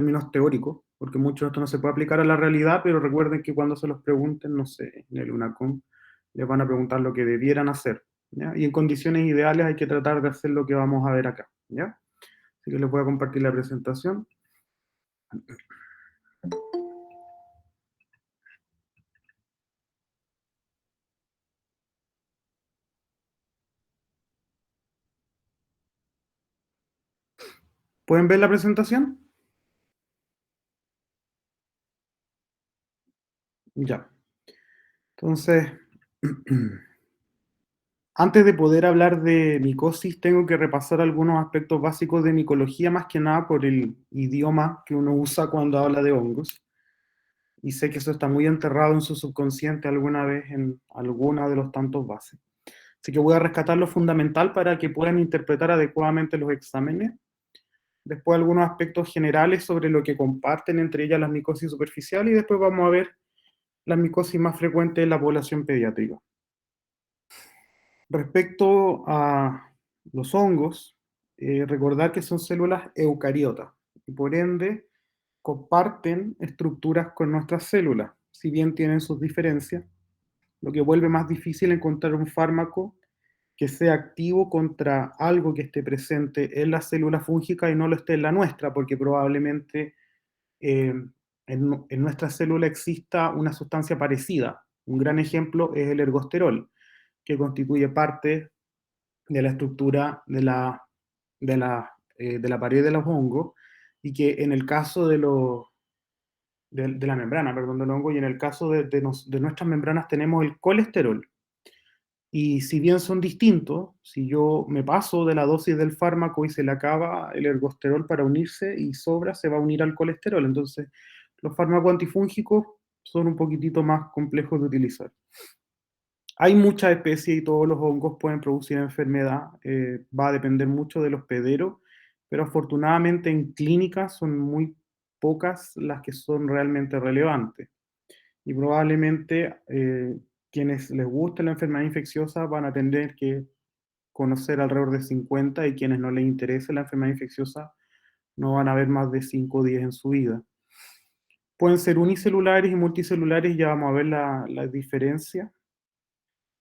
términos teóricos, porque mucho de esto no se puede aplicar a la realidad, pero recuerden que cuando se los pregunten, no sé, en el UNACOM, les van a preguntar lo que debieran hacer, ¿ya? Y en condiciones ideales hay que tratar de hacer lo que vamos a ver acá, ¿ya? Así que les voy a compartir la presentación. ¿Pueden ver la presentación? Ya. Entonces, antes de poder hablar de micosis, tengo que repasar algunos aspectos básicos de micología, más que nada por el idioma que uno usa cuando habla de hongos. Y sé que eso está muy enterrado en su subconsciente alguna vez en alguna de los tantos bases. Así que voy a rescatar lo fundamental para que puedan interpretar adecuadamente los exámenes. Después algunos aspectos generales sobre lo que comparten entre ellas las micosis superficiales y después vamos a ver la micosis más frecuente en la población pediátrica. Respecto a los hongos, recordar que son células eucariotas y por ende comparten estructuras con nuestras células, si bien tienen sus diferencias, lo que vuelve más difícil encontrar un fármaco que sea activo contra algo que esté presente en la célula fúngica y no lo esté en la nuestra, porque probablemente eh, en nuestra célula exista una sustancia parecida. Un gran ejemplo es el ergosterol, que constituye parte de la estructura de la pared de los hongos y que en el caso de la membrana, perdón, del hongo, y en el caso de nuestras membranas tenemos el colesterol. Y si bien son distintos, si yo me paso de la dosis del fármaco y se le acaba el ergosterol para unirse y sobra, se va a unir al colesterol. Entonces, los fármacos antifúngicos son un poquitito más complejos de utilizar. Hay muchas especies y todos los hongos pueden producir enfermedad, va a depender mucho de los hospedero, pero afortunadamente en clínica son muy pocas las que son realmente relevantes. Y probablemente quienes les guste la enfermedad infecciosa van a tener que conocer alrededor de 50 y quienes no les interese la enfermedad infecciosa no van a ver más de 5 o 10 en su vida. Pueden ser unicelulares y multicelulares, ya vamos a ver la diferencia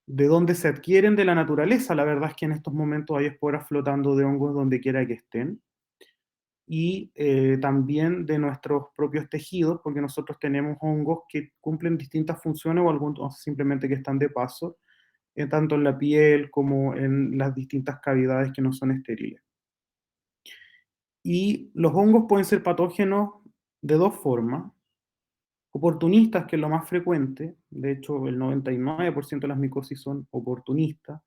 de dónde se adquieren de la naturaleza. La verdad es que en estos momentos hay esporas flotando de hongos donde quiera que estén. Y también de nuestros propios tejidos, porque nosotros tenemos hongos que cumplen distintas funciones o algunos simplemente que están de paso, tanto en la piel como en las distintas cavidades que no son estériles. Y los hongos pueden ser patógenos de dos formas. Oportunistas, que es lo más frecuente, de hecho el 99% de las micosis son oportunistas,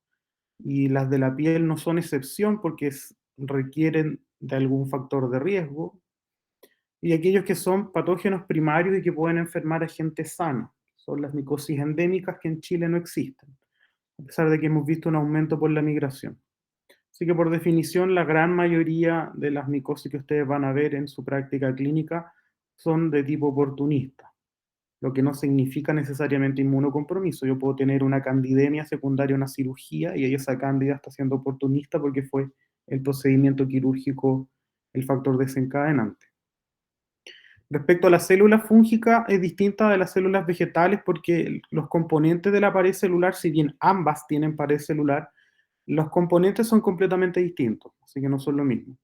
y las de la piel no son excepción porque requieren de algún factor de riesgo, y aquellos que son patógenos primarios y que pueden enfermar a gente sana. Son las micosis endémicas que en Chile no existen, a pesar de que hemos visto un aumento por la migración. Así que por definición, la gran mayoría de las micosis que ustedes van a ver en su práctica clínica son de tipo oportunista, lo que no significa necesariamente inmunocompromiso. Yo puedo tener una candidemia secundaria a una cirugía y esa cándida está siendo oportunista porque fue el procedimiento quirúrgico el factor desencadenante. Respecto a la célula fúngica, es distinta de las células vegetales porque los componentes de la pared celular, si bien ambas tienen pared celular, los componentes son completamente distintos, así que no son lo mismo.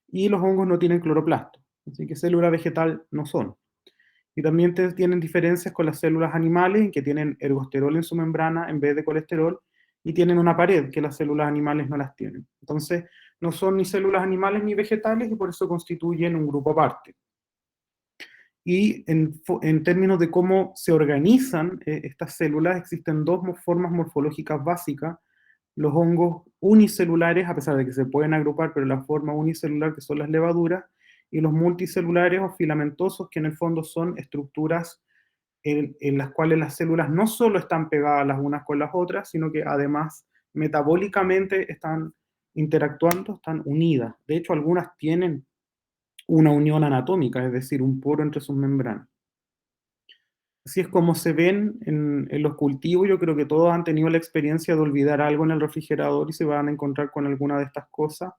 Y los hongos no tienen cloroplasto, así que célula vegetal no son. Y también tienen diferencias con las células animales, en que tienen ergosterol en su membrana en vez de colesterol, y tienen una pared que las células animales no las tienen. Entonces, no son ni células animales ni vegetales y por eso constituyen un grupo aparte. Y en términos de cómo se organizan estas células, existen dos formas morfológicas básicas. Los hongos unicelulares, a pesar de que se pueden agrupar, pero la forma unicelular, que son las levaduras, y los multicelulares o filamentosos, que en el fondo son estructuras en las cuales las células no solo están pegadas las unas con las otras, sino que además metabólicamente están interactuando, están unidas. De hecho, algunas tienen una unión anatómica, es decir, un poro entre sus membranas. Así es como se ven en los cultivos. Yo creo que todos han tenido la experiencia de olvidar algo en el refrigerador y se van a encontrar con alguna de estas cosas.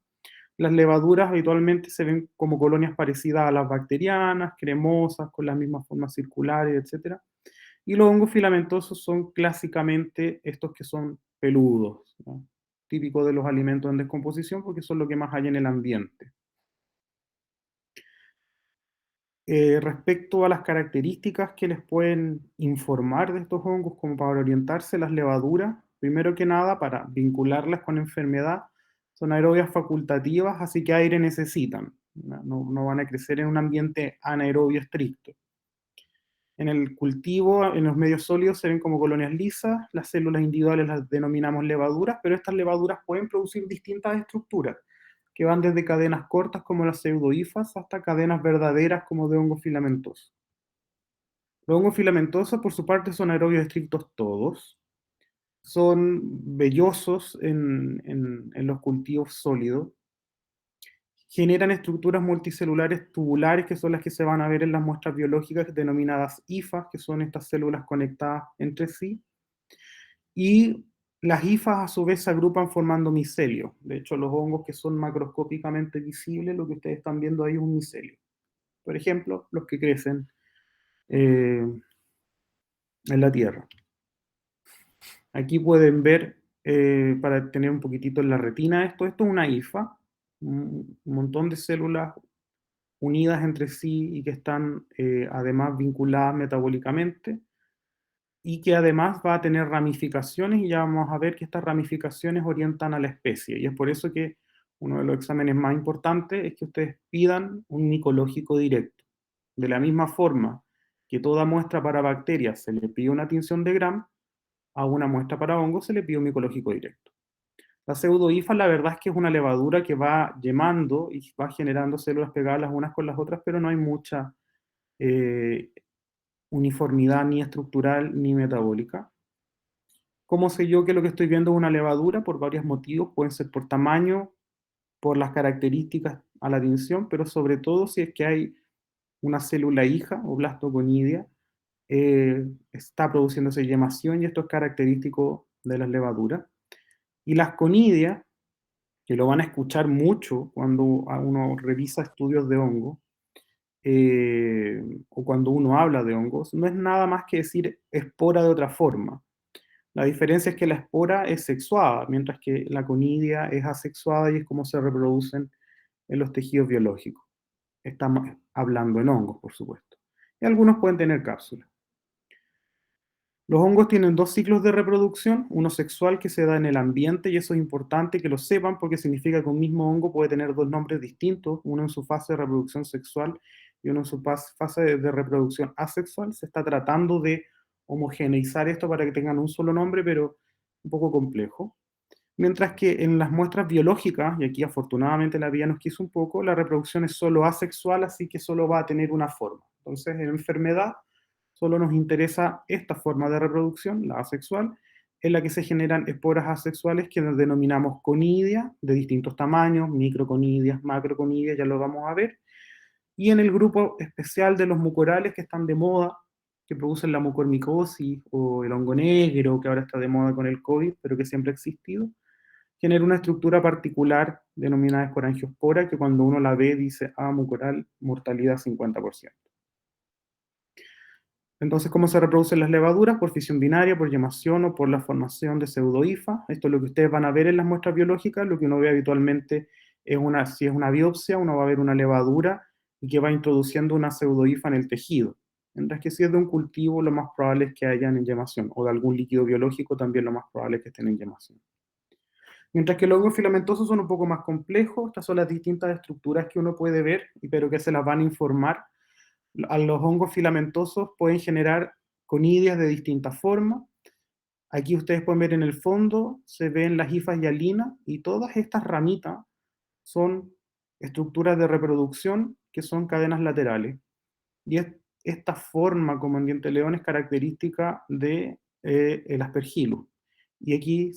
Las levaduras habitualmente se ven como colonias parecidas a las bacterianas, cremosas, con las mismas formas circulares, etc. Y los hongos filamentosos son clásicamente estos que son peludos, ¿no? Típicos de los alimentos en descomposición porque son lo que más hay en el ambiente. Respecto a las características que les pueden informar de estos hongos, como para orientarse las levaduras, primero que nada, para vincularlas con enfermedad, son aerobias facultativas, así que aire necesitan. No van a crecer en un ambiente anaerobio estricto. En el cultivo, en los medios sólidos, se ven como colonias lisas, las células individuales las denominamos levaduras, pero estas levaduras pueden producir distintas estructuras, que van desde cadenas cortas como las pseudohifas hasta cadenas verdaderas como de hongos filamentosos. Los hongos filamentosos, por su parte, son aerobios estrictos todos, son vellosos en los cultivos sólidos, generan estructuras multicelulares tubulares, que son las que se van a ver en las muestras biológicas denominadas hifas, que son estas células conectadas entre sí, y las hifas a su vez se agrupan formando micelio. De hecho, los hongos que son macroscópicamente visibles, lo que ustedes están viendo ahí es un micelio. Por ejemplo, los que crecen eh, en la Tierra. Aquí pueden ver, para tener un poquitito en la retina esto es una hifa, un montón de células unidas entre sí y que están además vinculadas metabólicamente y que además va a tener ramificaciones y ya vamos a ver que estas ramificaciones orientan a la especie y es por eso que uno de los exámenes más importantes es que ustedes pidan un micológico directo. De la misma forma que toda muestra para bacterias se le pide una tinción de Gram, a una muestra para hongos se le pide un micológico directo. La pseudohifa, la verdad es que es una levadura que va llamando y va generando células pegadas las unas con las otras, pero no hay mucha eh, uniformidad ni estructural ni metabólica. ¿Cómo sé yo que lo que estoy viendo es una levadura? Por varios motivos, pueden ser por tamaño, por las características a la tinción, pero sobre todo si es que hay una célula hija o blastoconidia, está produciéndose yemación y esto es característico de las levaduras. Y las conidias, que lo van a escuchar mucho cuando uno revisa estudios de hongo, o cuando uno habla de hongos, no es nada más que decir espora de otra forma. La diferencia es que la espora es sexuada, mientras que la conidia es asexuada y es como se reproducen en los tejidos biológicos. Estamos hablando en hongos, por supuesto. Y algunos pueden tener cápsulas. Los hongos tienen dos ciclos de reproducción, uno sexual que se da en el ambiente y eso es importante que lo sepan porque significa que un mismo hongo puede tener dos nombres distintos, uno en su fase de reproducción sexual y uno en su fase de reproducción asexual. Se está tratando de homogeneizar esto para que tengan un solo nombre, pero un poco complejo. Mientras que en las muestras biológicas, y aquí afortunadamente la vida nos quiso un poco, la reproducción es solo asexual, así que solo va a tener una forma. Entonces, en enfermedad, solo nos interesa esta forma de reproducción, la asexual, en la que se generan esporas asexuales que denominamos conidia, de distintos tamaños, microconidias, macroconidias, ya lo vamos a ver. Y en el grupo especial de los mucorales que están de moda, que producen la mucormicosis o el hongo negro, que ahora está de moda con el COVID, pero que siempre ha existido, genera una estructura particular denominada esporangiospora, que cuando uno la ve dice, ah, mucoral, mortalidad 50%. Entonces, ¿cómo se reproducen las levaduras? Por fisión binaria, por yemación o por la formación de pseudohifa. Esto es lo que ustedes van a ver en las muestras biológicas. Lo que uno ve habitualmente es si es una biopsia, uno va a ver una levadura y que va introduciendo una pseudohifa en el tejido. Mientras que si es de un cultivo, lo más probable es que hayan en yemación, o de algún líquido biológico, también lo más probable es que estén en yemación. Mientras que los hongos filamentosos son un poco más complejos, estas son las distintas estructuras que uno puede ver, pero que se las van a informar. A los hongos filamentosos pueden generar conidias de distintas formas. Aquí ustedes pueden ver en el fondo, se ven las hifas hialinas y todas estas ramitas son estructuras de reproducción que son cadenas laterales. Y esta forma como en diente de león es característica de el aspergillus. Y aquí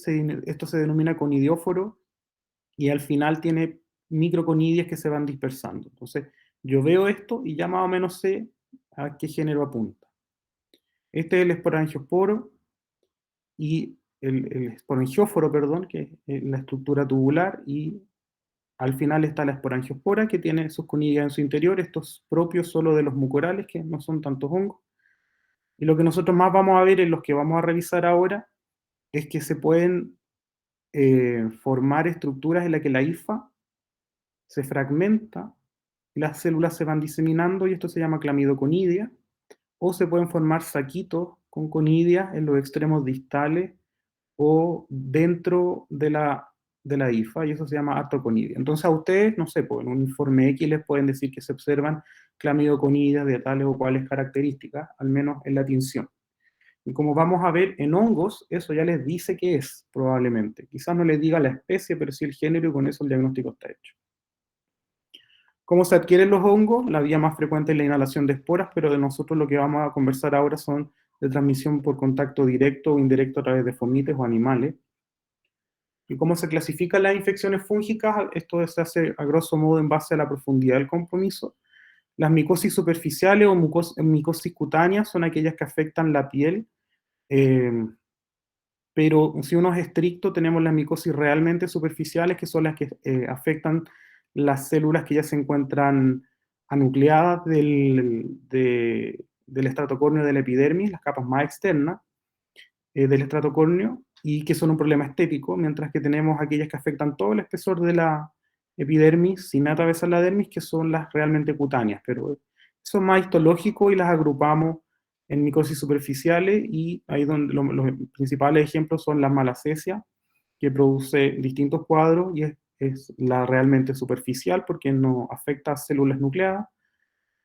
esto se denomina conidióforo y al final tiene microconidias que se van dispersando. Entonces, yo veo esto y ya más o menos sé a qué género apunta. Este es el esporangióforo y el esporangióforo, perdón, que es la estructura tubular, y Al final está la esporangiospora, que tiene sus conillas en su interior. Esto es propio solo de los mucorales, que no son tantos hongos. Y lo que nosotros más vamos a ver en los que vamos a revisar ahora es que se pueden formar estructuras en las que la hifa se fragmenta y las células se van diseminando, y esto se llama clamidoconidia, o se pueden formar saquitos con conidia en los extremos distales o dentro de la hifa, y eso se llama artoconidia. Entonces a ustedes, no sé, pues, en un informe X les pueden decir que se observan clamidoconidias de tales o cuales características, al menos en la tinción. Y como vamos a ver en hongos, eso ya les dice qué es, probablemente. Quizás no les diga la especie, pero sí el género, y con eso el diagnóstico está hecho. ¿Cómo se adquieren los hongos? La vía más frecuente es la inhalación de esporas, pero de nosotros lo que vamos a conversar ahora son de transmisión por contacto directo o indirecto a través de fomites o animales. ¿Y cómo se clasifican las infecciones fúngicas? Esto se hace a grosso modo en base a la profundidad del compromiso. Las micosis superficiales o micosis cutáneas son aquellas que afectan la piel, eh, pero si uno es estricto, tenemos las micosis realmente superficiales, que son las que afectan las células que ya se encuentran anucleadas del estratocornio de la epidermis, las capas más externas del estratocornio, y que son un problema estético, mientras que tenemos aquellas que afectan todo el espesor de la epidermis sin atravesar la dermis, que son las realmente cutáneas, pero son más histológicos y las agrupamos en micosis superficiales, y ahí donde los principales ejemplos son la malacesia, que produce distintos cuadros y es la realmente superficial porque no afecta a células nucleadas,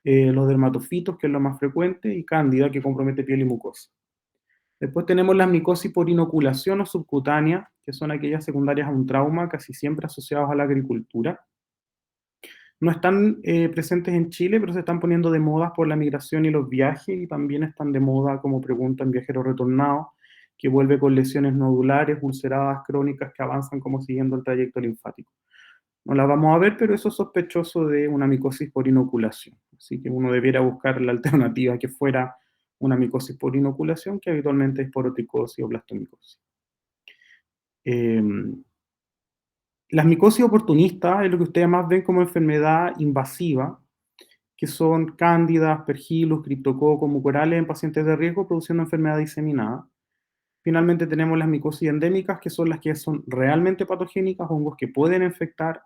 los dermatofitos, que es lo más frecuente, y cándida, que compromete piel y mucosa. Después tenemos las micosis por inoculación o subcutánea, que son aquellas secundarias a un trauma, casi siempre asociados a la agricultura. No están presentes en Chile, pero se están poniendo de moda por la migración y los viajes, y también están de moda, como preguntan, viajeros retornados, que vuelve con lesiones nodulares, ulceradas, crónicas, que avanzan como siguiendo el trayecto linfático. No la vamos a ver, pero eso es sospechoso de una micosis por inoculación. Así que uno debiera buscar la alternativa que fuera una micosis por inoculación, que habitualmente es poroticosis o blastomicosis. Eh, las micosis oportunistas es lo que ustedes más ven como enfermedad invasiva, que son cándidas, aspergillus, criptococcus, mucorales en pacientes de riesgo produciendo enfermedad diseminada. Finalmente tenemos las micosis endémicas, que son las que son realmente patogénicas, hongos que pueden infectar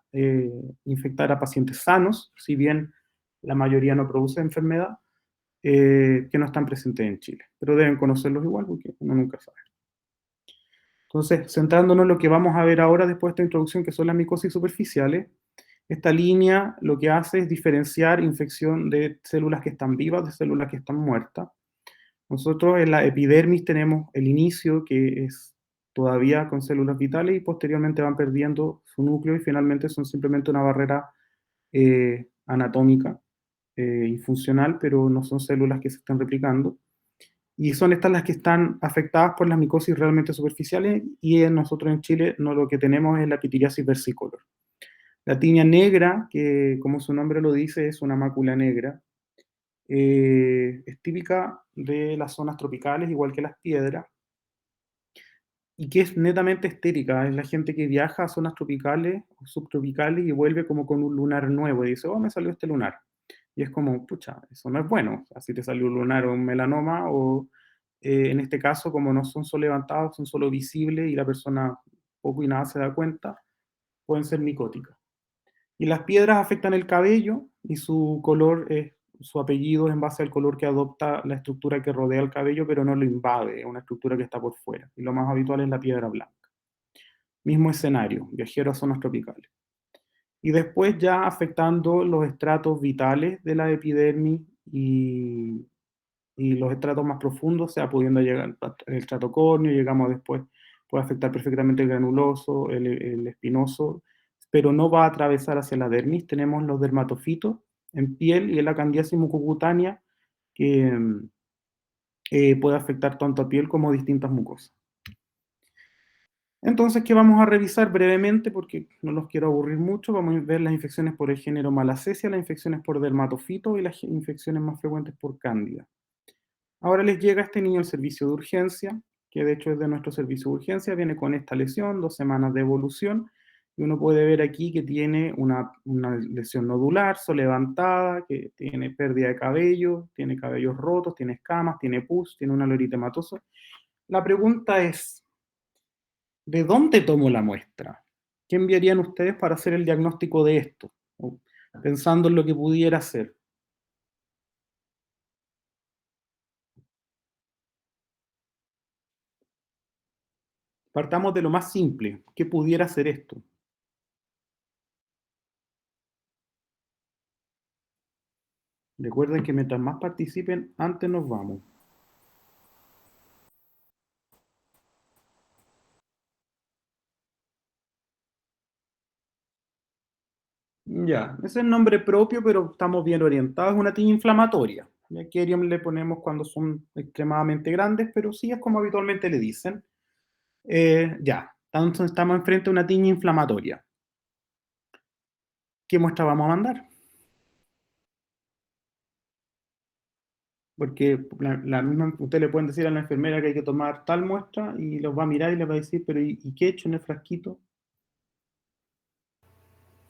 a pacientes sanos, si bien la mayoría no produce enfermedad, que no están presentes en Chile. Pero deben conocerlos igual porque uno nunca sabe. Entonces, centrándonos en lo que vamos a ver ahora después de esta introducción, que son las micosis superficiales, esta línea lo que hace es diferenciar infección de células que están vivas de células que están muertas. Nosotros en la epidermis tenemos el inicio, que es todavía con células vitales, y posteriormente van perdiendo su núcleo y finalmente son simplemente una barrera anatómica y funcional, pero no son células que se están replicando. Y son estas las que están afectadas por las micosis realmente superficiales, y nosotros en Chile no, lo que tenemos es la pitiriasis versicolor. La tiña negra, que como su nombre lo dice, es una mácula negra, es típica de las zonas tropicales, igual que las piedras, y que es netamente estética. Es la gente que viaja a zonas tropicales o subtropicales y vuelve como con un lunar nuevo y dice, oh, me salió este lunar. Y es como, pucha, eso no es bueno. O sea, si te salió un lunar o un melanoma, o en este caso, como no son solo levantados, son solo visibles y la persona poco y nada se da cuenta, pueden ser micóticas. Y las piedras afectan el cabello, y su color es, su apellido es en base al color que adopta la estructura que rodea el cabello, pero no lo invade, es una estructura que está por fuera. Y lo más habitual es la piedra blanca. Mismo escenario, viajero a zonas tropicales. Y después ya afectando los estratos vitales de la epidermis y los estratos más profundos, o sea, pudiendo llegar al estrato córneo, llegamos después, puede afectar perfectamente el granuloso, el espinoso, pero no va a atravesar hacia la dermis. Tenemos los dermatofitos en piel y en la candidiasis mucocutánea, que puede afectar tanto a piel como a distintas mucosas. Entonces, ¿qué vamos a revisar brevemente? Porque no los quiero aburrir mucho. Vamos a ver las infecciones por el género Malassezia, las infecciones por dermatofito y las infecciones más frecuentes por cándida. Ahora les llega a este niño el servicio de urgencia, que de hecho es de nuestro servicio de urgencia, viene con esta lesión, 2 semanas de evolución, Y uno puede ver aquí que tiene una lesión nodular, levantada, que tiene pérdida de cabello, tiene cabellos rotos, tiene escamas, tiene pus, tiene un alo eritematoso. La pregunta es, ¿de dónde tomo la muestra? ¿Qué enviarían ustedes para hacer el diagnóstico de esto? O pensando en lo que pudiera ser. Partamos de lo más simple. ¿Qué pudiera ser esto? Recuerden que mientras más participen, antes nos vamos. Ya, ese es el nombre propio, pero estamos bien orientados. Es una tiña inflamatoria. Y aquí le ponemos cuando son extremadamente grandes, pero sí es como habitualmente le dicen. Ya, entonces estamos enfrente a una tiña inflamatoria. ¿Qué muestra vamos a mandar? Porque la misma, ustedes le pueden decir a la enfermera que hay que tomar tal muestra y los va a mirar y les va a decir, pero ¿y qué he hecho en el frasquito?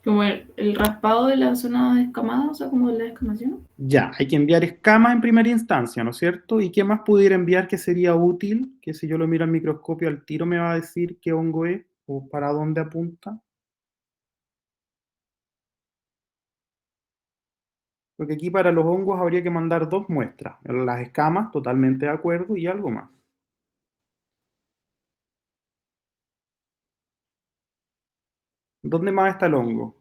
Como el raspado de la zona descamada, o sea, como de la descamación. Ya, hay que enviar escamas en primera instancia, ¿no es cierto? ¿Y qué más pudiera enviar que sería útil? Que si yo lo miro al microscopio al tiro me va a decir qué hongo es o para dónde apunta. Porque aquí para los hongos habría que mandar dos muestras. Las escamas, totalmente de acuerdo, y algo más. ¿Dónde más está el hongo?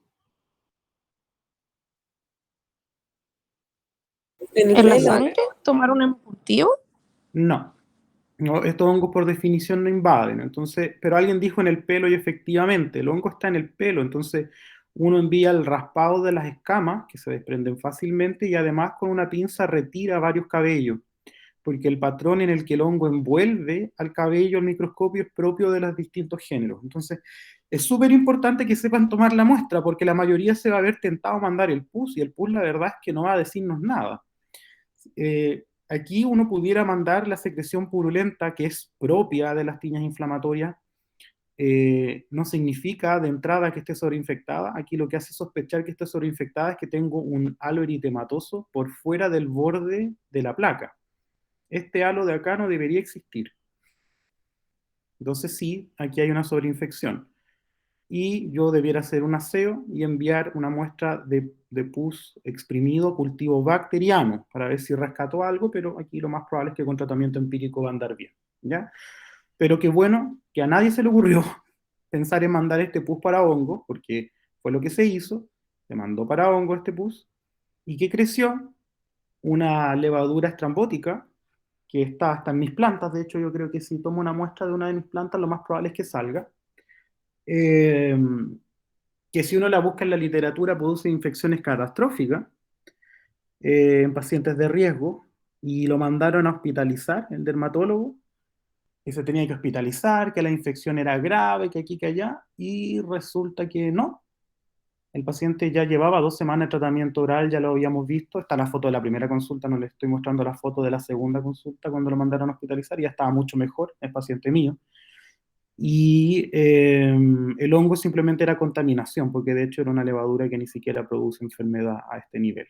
¿En la sangre? ¿Tomar un embutido? No. No, estos hongos por definición no invaden. Entonces, pero alguien dijo en el pelo y efectivamente, el hongo está en el pelo. Entonces, uno envía el raspado de las escamas, que se desprenden fácilmente, y además con una pinza retira varios cabellos, porque el patrón en el que el hongo envuelve al cabello al microscopio es propio de los distintos géneros. Entonces, es súper importante que sepan tomar la muestra, porque la mayoría se va a ver tentado a mandar el pus, y el pus la verdad es que no va a decirnos nada. Aquí uno pudiera mandar la secreción purulenta, que es propia de las tiñas inflamatorias. No significa de entrada que esté sobreinfectada. Aquí lo que hace sospechar que esté sobreinfectada es que tengo un halo eritematoso por fuera del borde de la placa. Este halo de acá no debería existir. Entonces sí, aquí hay una sobreinfección. Y yo debiera hacer un aseo y enviar una muestra de pus exprimido cultivo bacteriano para ver si rescato algo, pero aquí lo más probable es que con tratamiento empírico va a andar bien, ¿ya? Pero qué bueno que a nadie se le ocurrió pensar en mandar este pus para hongo, porque fue lo que se hizo, se mandó para hongo este pus, y que creció una levadura estrambótica que está hasta en mis plantas. De hecho, yo creo que si tomo una muestra de una de mis plantas, lo más probable es que salga. Eh, que si uno la busca en la literatura produce infecciones catastróficas en pacientes de riesgo, y lo mandaron a hospitalizar, el dermatólogo, y se tenía que hospitalizar, que la infección era grave, que aquí, que allá, y resulta que no. El paciente ya llevaba 2 semanas de tratamiento oral, ya lo habíamos visto, está la foto de la primera consulta, no le estoy mostrando la foto de la segunda consulta cuando lo mandaron a hospitalizar, y ya estaba mucho mejor, el paciente mío. Y el hongo simplemente era contaminación, porque de hecho era una levadura que ni siquiera produce enfermedad a este nivel.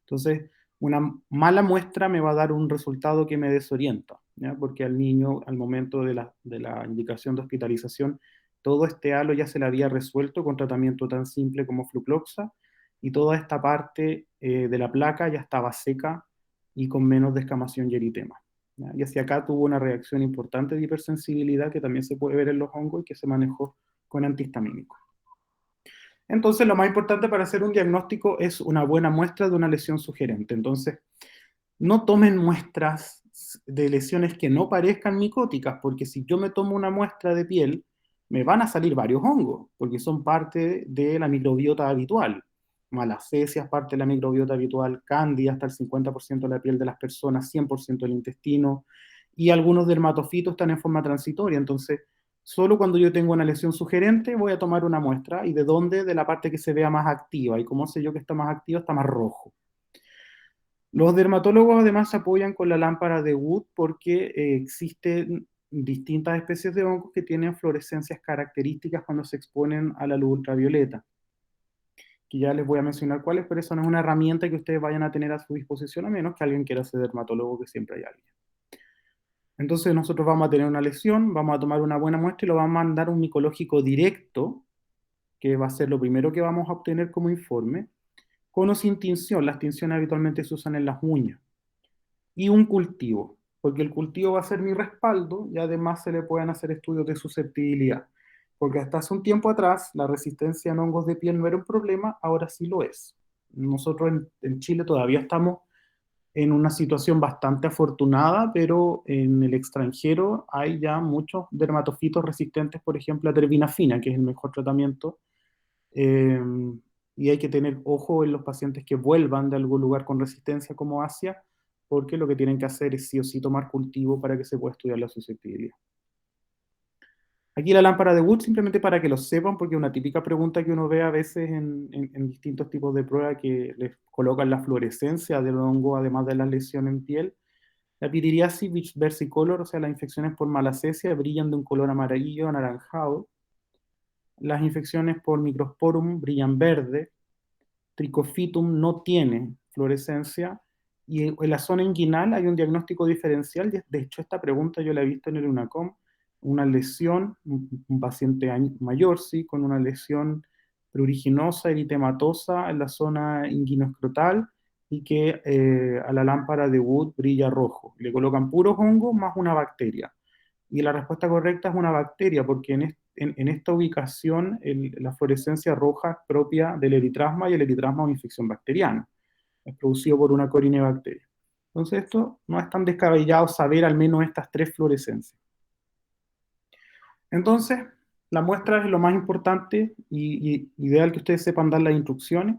Entonces, una mala muestra me va a dar un resultado que me desorienta, ¿ya? Porque al niño, al momento de la indicación de hospitalización, todo este halo ya se le había resuelto con tratamiento tan simple como flucloxa, y toda esta parte de la placa ya estaba seca y con menos descamación y eritema, ¿ya? Y hacia acá tuvo una reacción importante de hipersensibilidad que también se puede ver en los hongos y que se manejó con antihistamínicos. Entonces, lo más importante para hacer un diagnóstico es una buena muestra de una lesión sugerente. Entonces, no tomen muestras de lesiones que no parezcan micóticas, porque si yo me tomo una muestra de piel, me van a salir varios hongos, porque son parte de la microbiota habitual. Malacesia es parte de la microbiota habitual, cándida hasta el 50% de la piel de las personas, 100% del intestino, y algunos dermatofitos están en forma transitoria. Entonces, solo cuando yo tengo una lesión sugerente voy a tomar una muestra. ¿Y de dónde? De la parte que se vea más activa. ¿Y cómo sé yo que está más activa? Está más rojo. Los dermatólogos además se apoyan con la lámpara de Wood porque existe distintas especies de hongos que tienen fluorescencias características cuando se exponen a la luz ultravioleta, que ya les voy a mencionar cuáles, pero eso no es una herramienta que ustedes vayan a tener a su disposición, a menos que alguien quiera ser dermatólogo, que siempre hay alguien. Entonces nosotros vamos a tener una lesión, vamos a tomar una buena muestra y lo vamos a mandar a un micológico directo, que va a ser lo primero que vamos a obtener como informe, con o sin tinción. Las tinciones habitualmente se usan en las uñas. Y un cultivo, porque el cultivo va a ser mi respaldo y además se le pueden hacer estudios de susceptibilidad. Porque hasta hace un tiempo atrás la resistencia en hongos de piel no era un problema, ahora sí lo es. Nosotros en Chile todavía estamos en una situación bastante afortunada, pero en el extranjero hay ya muchos dermatofitos resistentes, por ejemplo, a terbinafina, que es el mejor tratamiento, eh, y hay que tener ojo en los pacientes que vuelvan de algún lugar con resistencia como Asia, porque lo que tienen que hacer es sí o sí tomar cultivo para que se pueda estudiar la susceptibilidad. Aquí la lámpara de Wood, simplemente para que lo sepan, porque es una típica pregunta que uno ve a veces en distintos tipos de pruebas que les colocan la fluorescencia del hongo, además de la lesión en piel. La pityriasis versicolor, o sea, las infecciones por malacesia, brillan de un color amarillo anaranjado. Las infecciones por microsporum brillan verde. Trichophytum no tiene fluorescencia. Y en la zona inguinal hay un diagnóstico diferencial. De hecho, esta pregunta yo la he visto en el UNACOM. Una lesión, un paciente mayor, sí, con una lesión pruriginosa, eritematosa en la zona inguinoescrotal y que a la lámpara de Wood brilla rojo. Le colocan puros hongos más una bacteria. Y la respuesta correcta es una bacteria, porque en esta ubicación la fluorescencia roja es propia del eritrasma, y el eritrasma es una infección bacteriana. Es producido por una corinebacteria. Entonces esto no es tan descabellado saber al menos estas tres fluorescencias. Entonces, la muestra es lo más importante y ideal que ustedes sepan dar las instrucciones.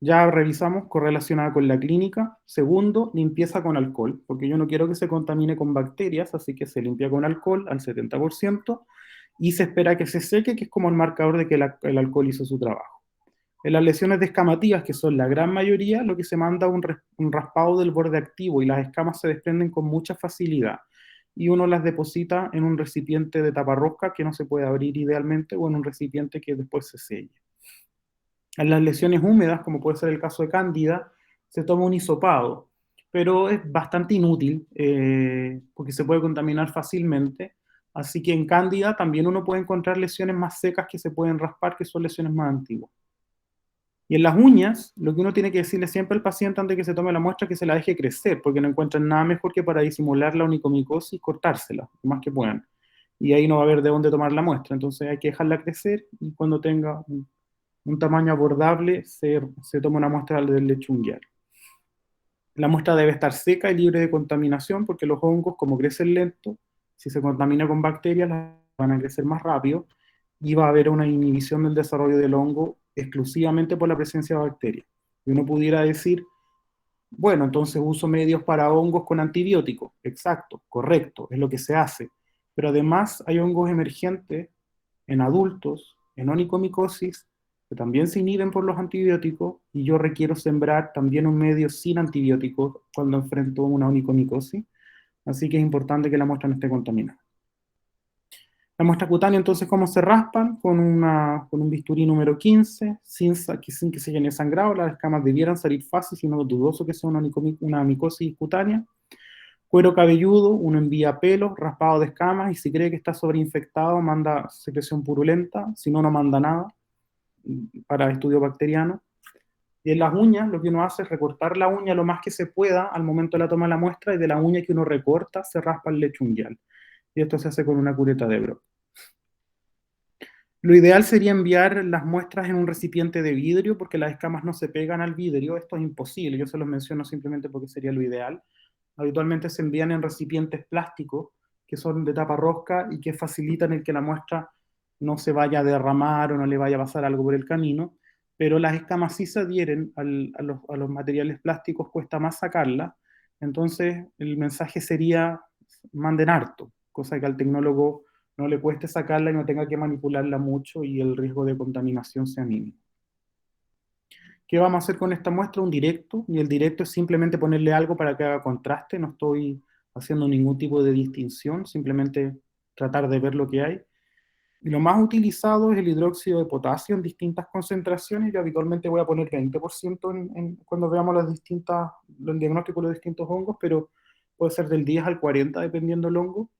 Ya revisamos correlacionada con la clínica. Segundo, limpieza con alcohol, porque yo no quiero que se contamine con bacterias, así que se limpia con alcohol al 70% y se espera que se seque, que es como el marcador de que el alcohol hizo su trabajo. En las lesiones descamativas, que son la gran mayoría, lo que se manda es un raspado del borde activo y las escamas se desprenden con mucha facilidad. Y uno las deposita en un recipiente de taparrosca que no se puede abrir idealmente, o en un recipiente que después se selle. En las lesiones húmedas, como puede ser el caso de Cándida, se toma un hisopado, pero es bastante inútil porque se puede contaminar fácilmente. Así que en Cándida también uno puede encontrar lesiones más secas que se pueden raspar, que son lesiones más antiguas. Y en las uñas, lo que uno tiene que decirle siempre al paciente antes de que se tome la muestra es que se la deje crecer, porque no encuentran nada mejor que para disimular la onicomicosis cortársela, lo más que puedan. Y ahí no va a haber de dónde tomar la muestra, entonces hay que dejarla crecer y cuando tenga un tamaño abordable se toma una muestra del lecho unguial. La muestra debe estar seca y libre de contaminación, porque los hongos, como crecen lento, si se contamina con bacterias, van a crecer más rápido y va a haber una inhibición del desarrollo del hongo exclusivamente por la presencia de bacterias. Y uno pudiera decir, bueno, entonces uso medios para hongos con antibióticos. Exacto, correcto, es lo que se hace. Pero además hay hongos emergentes en adultos, en onicomicosis, que también se inhiben por los antibióticos, y yo requiero sembrar también un medio sin antibióticos cuando enfrento una onicomicosis. Así que es importante que la muestra no esté contaminada. La muestra cutánea, entonces, ¿cómo se raspan? Con un bisturí número 15, sin que se llene sangrado. Las escamas debieran salir fácil, sino dudoso que sea una micosis cutánea. Cuero cabelludo, uno envía pelos, raspado de escamas, y si cree que está sobreinfectado, manda secreción purulenta, si no, no manda nada para estudio bacteriano. Y en las uñas, lo que uno hace es recortar la uña lo más que se pueda al momento de la toma de la muestra, y de la uña que uno recorta se raspa el lecho unguial. Y esto se hace con una cureta de Brock. Lo ideal sería enviar las muestras en un recipiente de vidrio, porque las escamas no se pegan al vidrio. Esto es imposible, yo se los menciono simplemente porque sería lo ideal. Habitualmente se envían en recipientes plásticos que son de tapa rosca y que facilitan el que la muestra no se vaya a derramar o no le vaya a pasar algo por el camino, pero las escamas sí se adhieren a los materiales plásticos, cuesta más sacarlas. Entonces el mensaje sería: manden harto, cosa que al tecnólogo no le cueste sacarla y no tenga que manipularla mucho y el riesgo de contaminación sea mínimo. ¿Qué vamos a hacer con esta muestra? Un directo, y el directo es simplemente ponerle algo para que haga contraste. No estoy haciendo ningún tipo de distinción, simplemente tratar de ver lo que hay. Y lo más utilizado es el hidróxido de potasio en distintas concentraciones. Yo habitualmente voy a poner 20% cuando veamos el diagnóstico de los distintos hongos, pero puede ser del 10 al 40 dependiendo del hongo.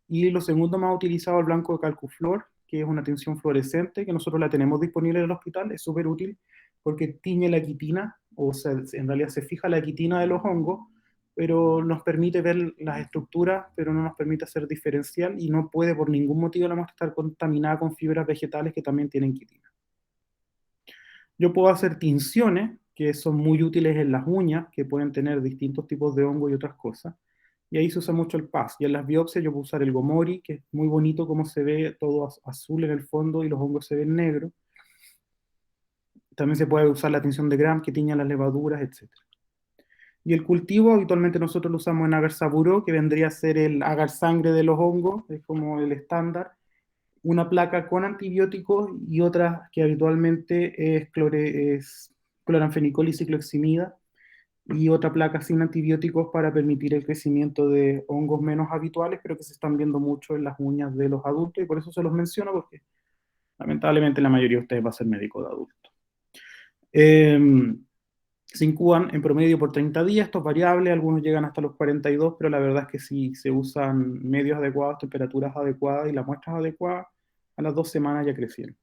Y lo segundo más utilizado, el blanco de calcuflor, que es una tinción fluorescente, que nosotros la tenemos disponible en el hospital, es súper útil porque tiñe la quitina, o sea, en realidad se fija la quitina de los hongos, pero nos permite ver las estructuras, pero no nos permite hacer diferencial y no puede por ningún motivo la muestra estar contaminada con fibras vegetales que también tienen quitina. Yo puedo hacer tinciones, que son muy útiles en las uñas, que pueden tener distintos tipos de hongo y otras cosas. Y ahí se usa mucho el PAS. Y en las biopsias yo puedo usar el Gomori, que es muy bonito como se ve todo azul en el fondo y los hongos se ven negros. También se puede usar la tinción de Gram, que tiña las levaduras, etc. Y el cultivo habitualmente nosotros lo usamos en agar saburó, que vendría a ser el agar sangre de los hongos, es como el estándar. Una placa con antibióticos y otra que habitualmente es cloranfenicol y cicloheximida, y otra placa sin antibióticos para permitir el crecimiento de hongos menos habituales, pero que se están viendo mucho en las uñas de los adultos, y por eso se los menciono, porque lamentablemente la mayoría de ustedes va a ser médico de adultos. Se incuban en promedio por 30 días, esto es variable, algunos llegan hasta los 42, pero la verdad es que si se usan medios adecuados, temperaturas adecuadas y las muestras adecuadas, a las 2 semanas ya crecieron.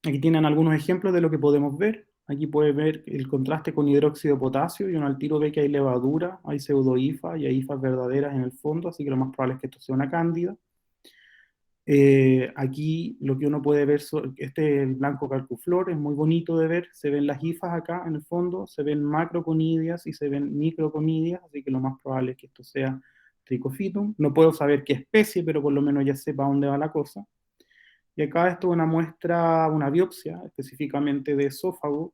Aquí tienen algunos ejemplos de lo que podemos ver. Aquí puede ver el contraste con hidróxido de potasio, y uno al tiro ve que hay levadura, hay pseudohifas y hay hifas verdaderas en el fondo, así que lo más probable es que esto sea una cándida. Aquí lo que uno puede ver, este es el blanco calcuflor, es muy bonito de ver, se ven las hifas acá en el fondo, se ven macroconidias y se ven microconidias, así que lo más probable es que esto sea Trichophytum. No puedo saber qué especie, pero por lo menos ya sepa dónde va la cosa. Y acá esto es una muestra, una biopsia específicamente de esófago,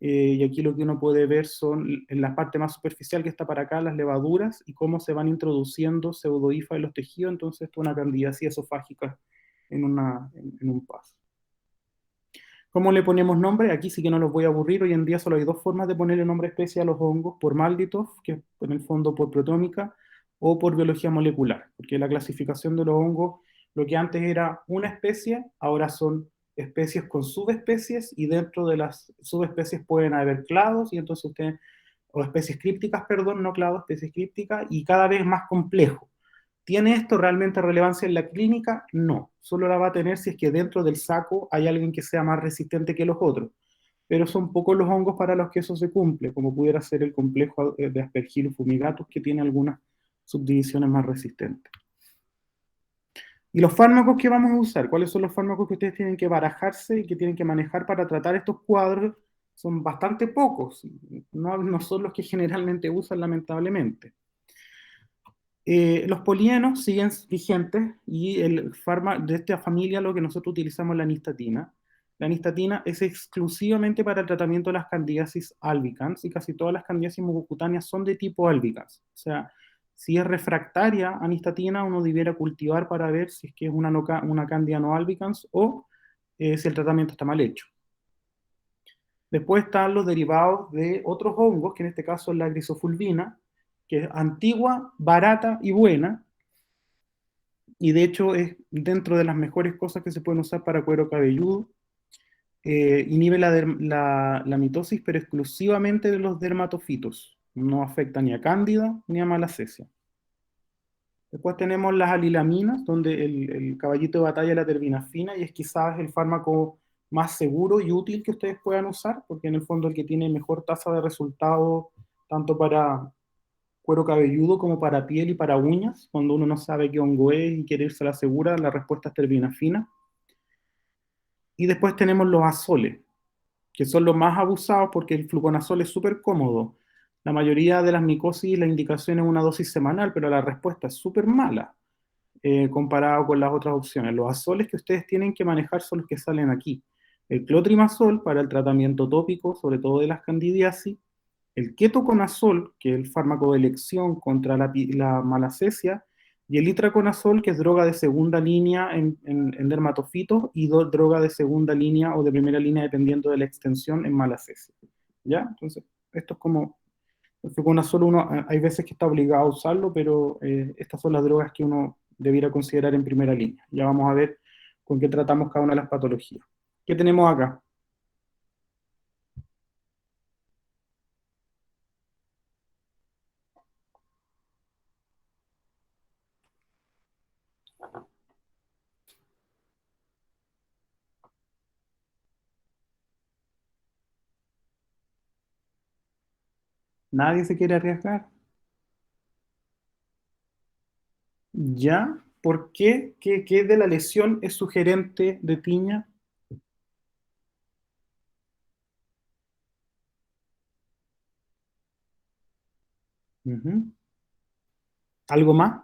y aquí lo que uno puede ver son, en la parte más superficial que está para acá, las levaduras y cómo se van introduciendo pseudohifas en los tejidos. Entonces esto es una candidiasis esofágica en un paso. ¿Cómo le ponemos nombre? Aquí sí que no los voy a aburrir. Hoy en día solo hay dos formas de ponerle nombre especie a los hongos: por Malditov, que es en el fondo por protómica, o por biología molecular, porque la clasificación de los hongos, lo que antes era una especie, ahora son especies con subespecies, y dentro de las subespecies pueden haber clados, y entonces o especies crípticas, perdón, no clados, especies crípticas, y cada vez más complejo. ¿Tiene esto realmente relevancia en la clínica? No, solo la va a tener si es que dentro del saco hay alguien que sea más resistente que los otros, pero son pocos los hongos para los que eso se cumple, como pudiera ser el complejo de Aspergillus fumigatus, que tiene algunas subdivisiones más resistentes. ¿Y los fármacos que vamos a usar? ¿Cuáles son los fármacos que ustedes tienen que barajarse y que tienen que manejar para tratar estos cuadros? Son bastante pocos, no son los que generalmente usan, lamentablemente. Los polienos siguen vigentes, y el fármaco de esta familia, lo que nosotros utilizamos es la nistatina. La nistatina es exclusivamente para el tratamiento de las candidiasis albicans, y casi todas las candidiasis mucocutáneas son de tipo albicans. O sea, si es refractaria a nistatina, uno debiera cultivar para ver si es que es una candida no albicans, o si el tratamiento está mal hecho. Después están los derivados de otros hongos, que en este caso es la grisofulvina, que es antigua, barata y buena, y de hecho es dentro de las mejores cosas que se pueden usar para cuero cabelludo. Inhibe la mitosis, pero exclusivamente de los dermatofitos. No afecta ni a cándida ni a malacesia. Después tenemos las alilaminas, donde el caballito de batalla es la terbinafina, y es quizás el fármaco más seguro y útil que ustedes puedan usar, porque en el fondo el que tiene mejor tasa de resultado, tanto para cuero cabelludo como para piel y para uñas. Cuando uno no sabe qué hongo es y quiere irse a la segura, la respuesta es terbinafina. Y después tenemos los azoles, que son los más abusados porque el fluconazol es súper cómodo. La mayoría de las micosis, la indicación es una dosis semanal, pero la respuesta es súper mala comparado con las otras opciones. Los azoles que ustedes tienen que manejar son los que salen aquí: el clotrimazol para el tratamiento tópico, sobre todo de las candidiasis; el ketoconazol, que es el fármaco de elección contra la malacesia; y el itraconazol, que es droga de segunda línea en dermatofitos, y droga de segunda línea o de primera línea, dependiendo de la extensión, en malacesia. ¿Ya? Entonces, esto es como El fluconazol hay veces que está obligado a usarlo, pero estas son las drogas que uno debiera considerar en primera línea. Ya vamos a ver con qué tratamos cada una de las patologías. ¿Qué tenemos acá? ¿Nadie se quiere arriesgar? ¿Ya? ¿Por qué? ¿Qué de la lesión es sugerente de tiña? Ujú. ¿Algo más?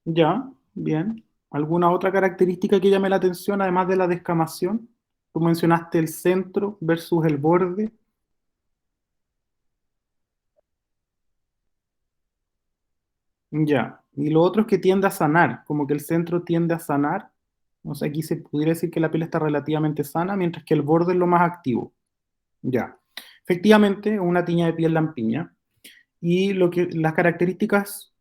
Ya, bien. ¿Alguna otra característica que llame la atención, además de la descamación? Tú mencionaste el centro versus el borde. Ya. Y lo otro es que tiende a sanar, como que el centro tiende a sanar. O sea, aquí se pudiera decir que la piel está relativamente sana, mientras que el borde es lo más activo. Ya. Efectivamente, una tiña de piel lampiña. Y las características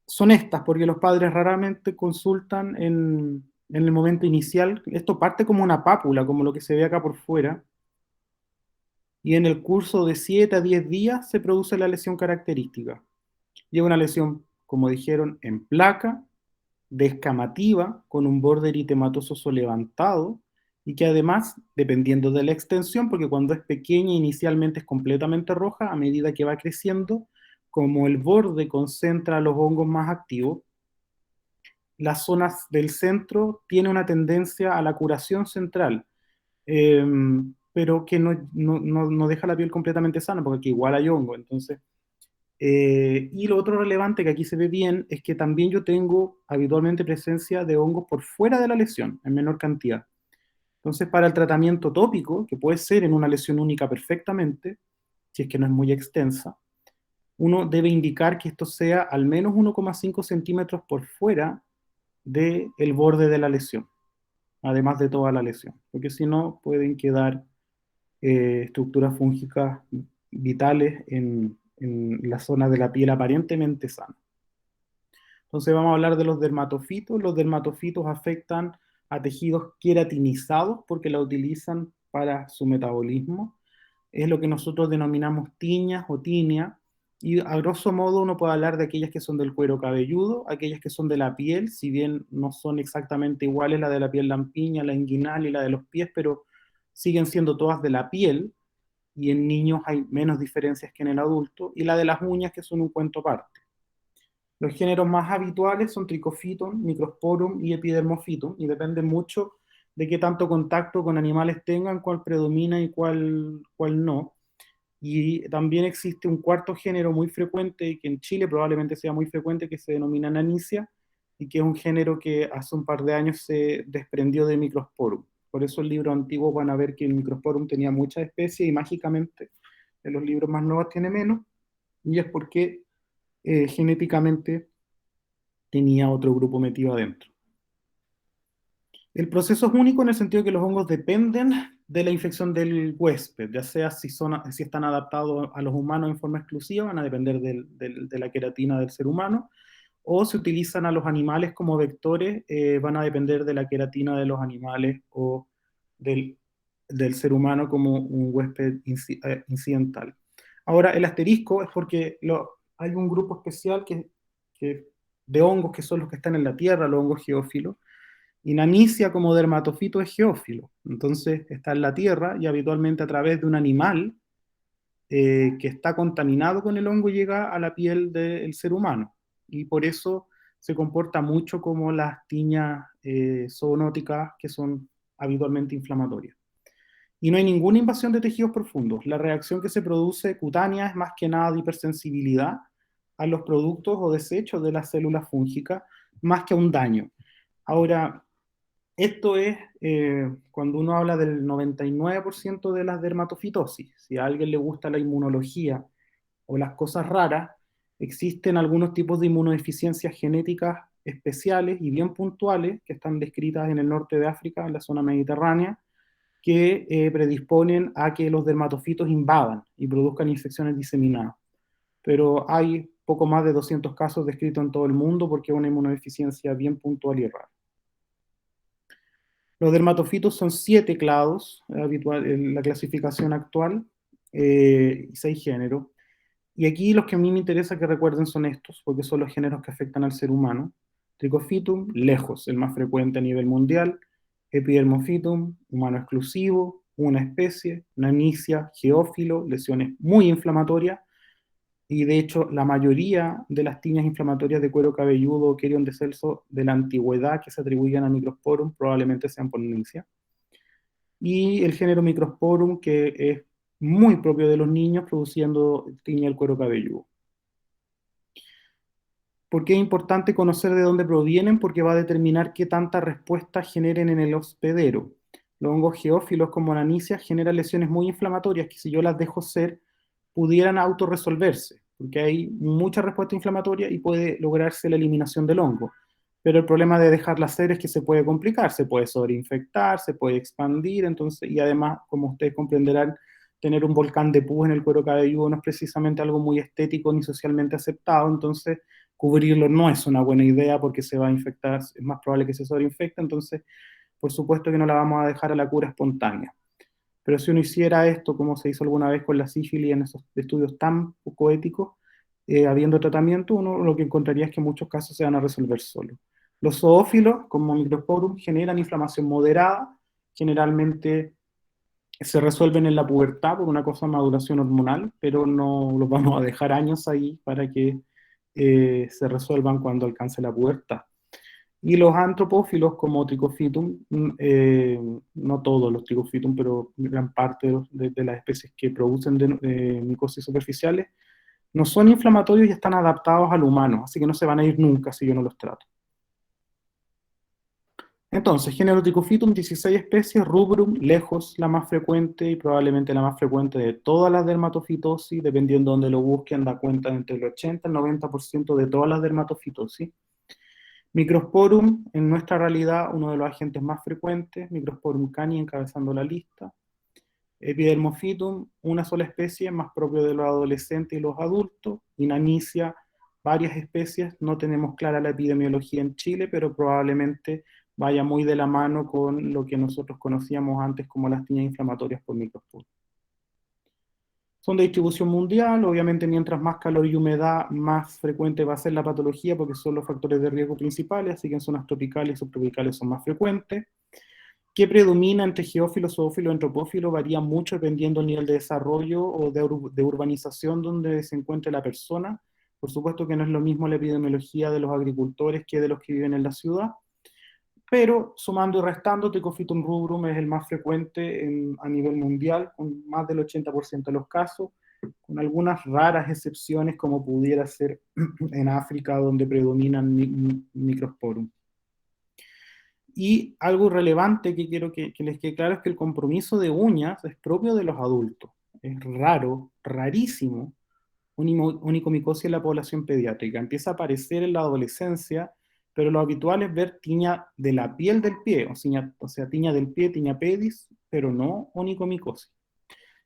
son estas, porque los padres raramente consultan en el momento inicial. Esto parte como una pápula, como lo que se ve acá por fuera, y en el curso de 7 a 10 días se produce la lesión característica. Lleva una lesión, como dijeron, en placa, descamativa, con un borde eritematoso levantado, y que además, dependiendo de la extensión, porque cuando es pequeña inicialmente es completamente roja, a medida que va creciendo, como el borde concentra los hongos más activos, las zonas del centro tiene una tendencia a la curación central, eh, pero que no deja la piel completamente sana, porque aquí igual hay hongo. Entonces, y lo otro relevante que aquí se ve bien es que también yo tengo habitualmente presencia de hongos por fuera de la lesión, en menor cantidad. Entonces, para el tratamiento tópico, que puede ser en una lesión única perfectamente, si es que no es muy extensa, uno debe indicar que esto sea al menos 1,5 centímetros por fuera del borde de la lesión, además de toda la lesión, porque si no pueden quedar estructuras fúngicas vitales en la zona de la piel aparentemente sana. Entonces vamos a hablar de los dermatofitos. Los dermatofitos afectan a tejidos queratinizados porque la utilizan para su metabolismo. Es lo que nosotros denominamos tiñas o tinea. Y a grosso modo uno puede hablar de aquellas que son del cuero cabelludo, aquellas que son de la piel, si bien no son exactamente iguales la de la piel lampiña, la inguinal y la de los pies, pero siguen siendo todas de la piel, y en niños hay menos diferencias que en el adulto, y la de las uñas que son un cuento aparte. Los géneros más habituales son Trichophyton, Microsporum y Epidermophyton, y depende mucho de qué tanto contacto con animales tengan, cuál predomina y cuál no. Y también existe un cuarto género muy frecuente, que en Chile probablemente sea muy frecuente, que se denomina Nanicia, y que es un género que hace un par de años se desprendió de Microsporum. Por eso el libro antiguo van a ver que el Microsporum tenía muchas especies y mágicamente en los libros más nuevos tiene menos, y es porque genéticamente tenía otro grupo metido adentro. El proceso es único en el sentido de que los hongos dependen de la infección del huésped, ya sea si están adaptados a los humanos en forma exclusiva, van a depender de la queratina del ser humano, o si utilizan a los animales como vectores, van a depender de la queratina de los animales o del, del ser humano como un huésped incidental. Ahora, el asterisco es porque hay un grupo especial de hongos que son los que están en la tierra, los hongos geófilos, y Nanicia como dermatofito es geófilo. Entonces está en la tierra y habitualmente a través de un animal que está contaminado con el hongo llega a la piel del ser humano. Y por eso se comporta mucho como las tiñas zoonóticas que son habitualmente inflamatorias. Y no hay ninguna invasión de tejidos profundos. La reacción que se produce cutánea es más que nada de hipersensibilidad a los productos o desechos de las células fúngicas, más que a un daño. Ahora, esto es cuando uno habla del 99% de las dermatofitosis. Si a alguien le gusta la inmunología o las cosas raras, existen algunos tipos de inmunodeficiencias genéticas especiales y bien puntuales que están descritas en el norte de África, en la zona mediterránea, que predisponen a que los dermatofitos invadan y produzcan infecciones diseminadas. Pero hay poco más de 200 casos descritos en todo el mundo porque es una inmunodeficiencia bien puntual y rara. Los dermatofitos son 7 clados habitual, en la clasificación actual, 6 géneros. Y aquí los que a mí me interesa que recuerden son estos, porque son los géneros que afectan al ser humano. Trichophytum, lejos, el más frecuente a nivel mundial. Epidermophytum, humano exclusivo, una especie. Nanica, geófilo, lesiones muy inflamatorias. Y de hecho, la mayoría de las tiñas inflamatorias de cuero cabelludo o querion de Celso de la antigüedad que se atribuyen a Microsporum probablemente sean por Nanica. Y el género Microsporum, que es muy propio de los niños, produciendo tiña del cuero cabelludo. ¿Por qué es importante conocer de dónde provienen? Porque va a determinar qué tanta respuesta generen en el hospedero. Los hongos geófilos como Nanica generan lesiones muy inflamatorias que si yo las dejo ser, pudieran autorresolverse, porque hay mucha respuesta inflamatoria y puede lograrse la eliminación del hongo. Pero el problema de dejarla ser es que se puede complicar, se puede sobreinfectar, se puede expandir, entonces, y además, como ustedes comprenderán, tener un volcán de pus en el cuero cabelludo no es precisamente algo muy estético ni socialmente aceptado, entonces cubrirlo no es una buena idea porque se va a infectar, es más probable que se sobreinfecte, entonces por supuesto que no la vamos a dejar a la cura espontánea. Pero si uno hiciera esto, como se hizo alguna vez con la sífilis en esos estudios tan poco éticos, habiendo tratamiento, uno lo que encontraría es que en muchos casos se van a resolver solos. Los zoófilos, como Microsporum, generan inflamación moderada, generalmente se resuelven en la pubertad por una cosa de maduración hormonal, pero no los vamos a dejar años ahí para que se resuelvan cuando alcance la pubertad. Y los antropófilos como Trichophytum, no todos los Trichophytum, pero gran parte de las especies que producen micosis superficiales, no son inflamatorios y están adaptados al humano, así que no se van a ir nunca si yo no los trato. Entonces, género Trichophytum, 16 especies, rubrum, lejos la más frecuente y probablemente la más frecuente de todas las dermatofitosis, dependiendo de donde lo busquen, da cuenta de entre el 80 y el 90% de todas las dermatofitosis. Microsporum, en nuestra realidad, uno de los agentes más frecuentes, Microsporum cani encabezando la lista. Epidermophytum, una sola especie, más propio de los adolescentes y los adultos. Y Nanica, varias especies, no tenemos clara la epidemiología en Chile, pero probablemente vaya muy de la mano con lo que nosotros conocíamos antes como las tiñas inflamatorias por Microsporum. Son de distribución mundial, obviamente mientras más calor y humedad, más frecuente va a ser la patología porque son los factores de riesgo principales, así que en zonas tropicales y subtropicales son más frecuentes. ¿Qué predomina entre geófilo, zoófilo, antropófilo? Varía mucho dependiendo del nivel de desarrollo o de urbanización donde se encuentre la persona. Por supuesto que no es lo mismo la epidemiología de los agricultores que de los que viven en la ciudad, pero sumando y restando, Trichophytum rubrum es el más frecuente a nivel mundial, con más del 80% de los casos, con algunas raras excepciones como pudiera ser en África, donde predominan Microsporum. Y algo relevante que quiero que les quede claro es que el compromiso de uñas es propio de los adultos. Es raro, rarísimo, onicomicosis en la población pediátrica. Empieza a aparecer en la adolescencia, pero lo habitual es ver tiña de la piel del pie, o sea, tiña del pie, tiña pedis, pero no onicomicosis.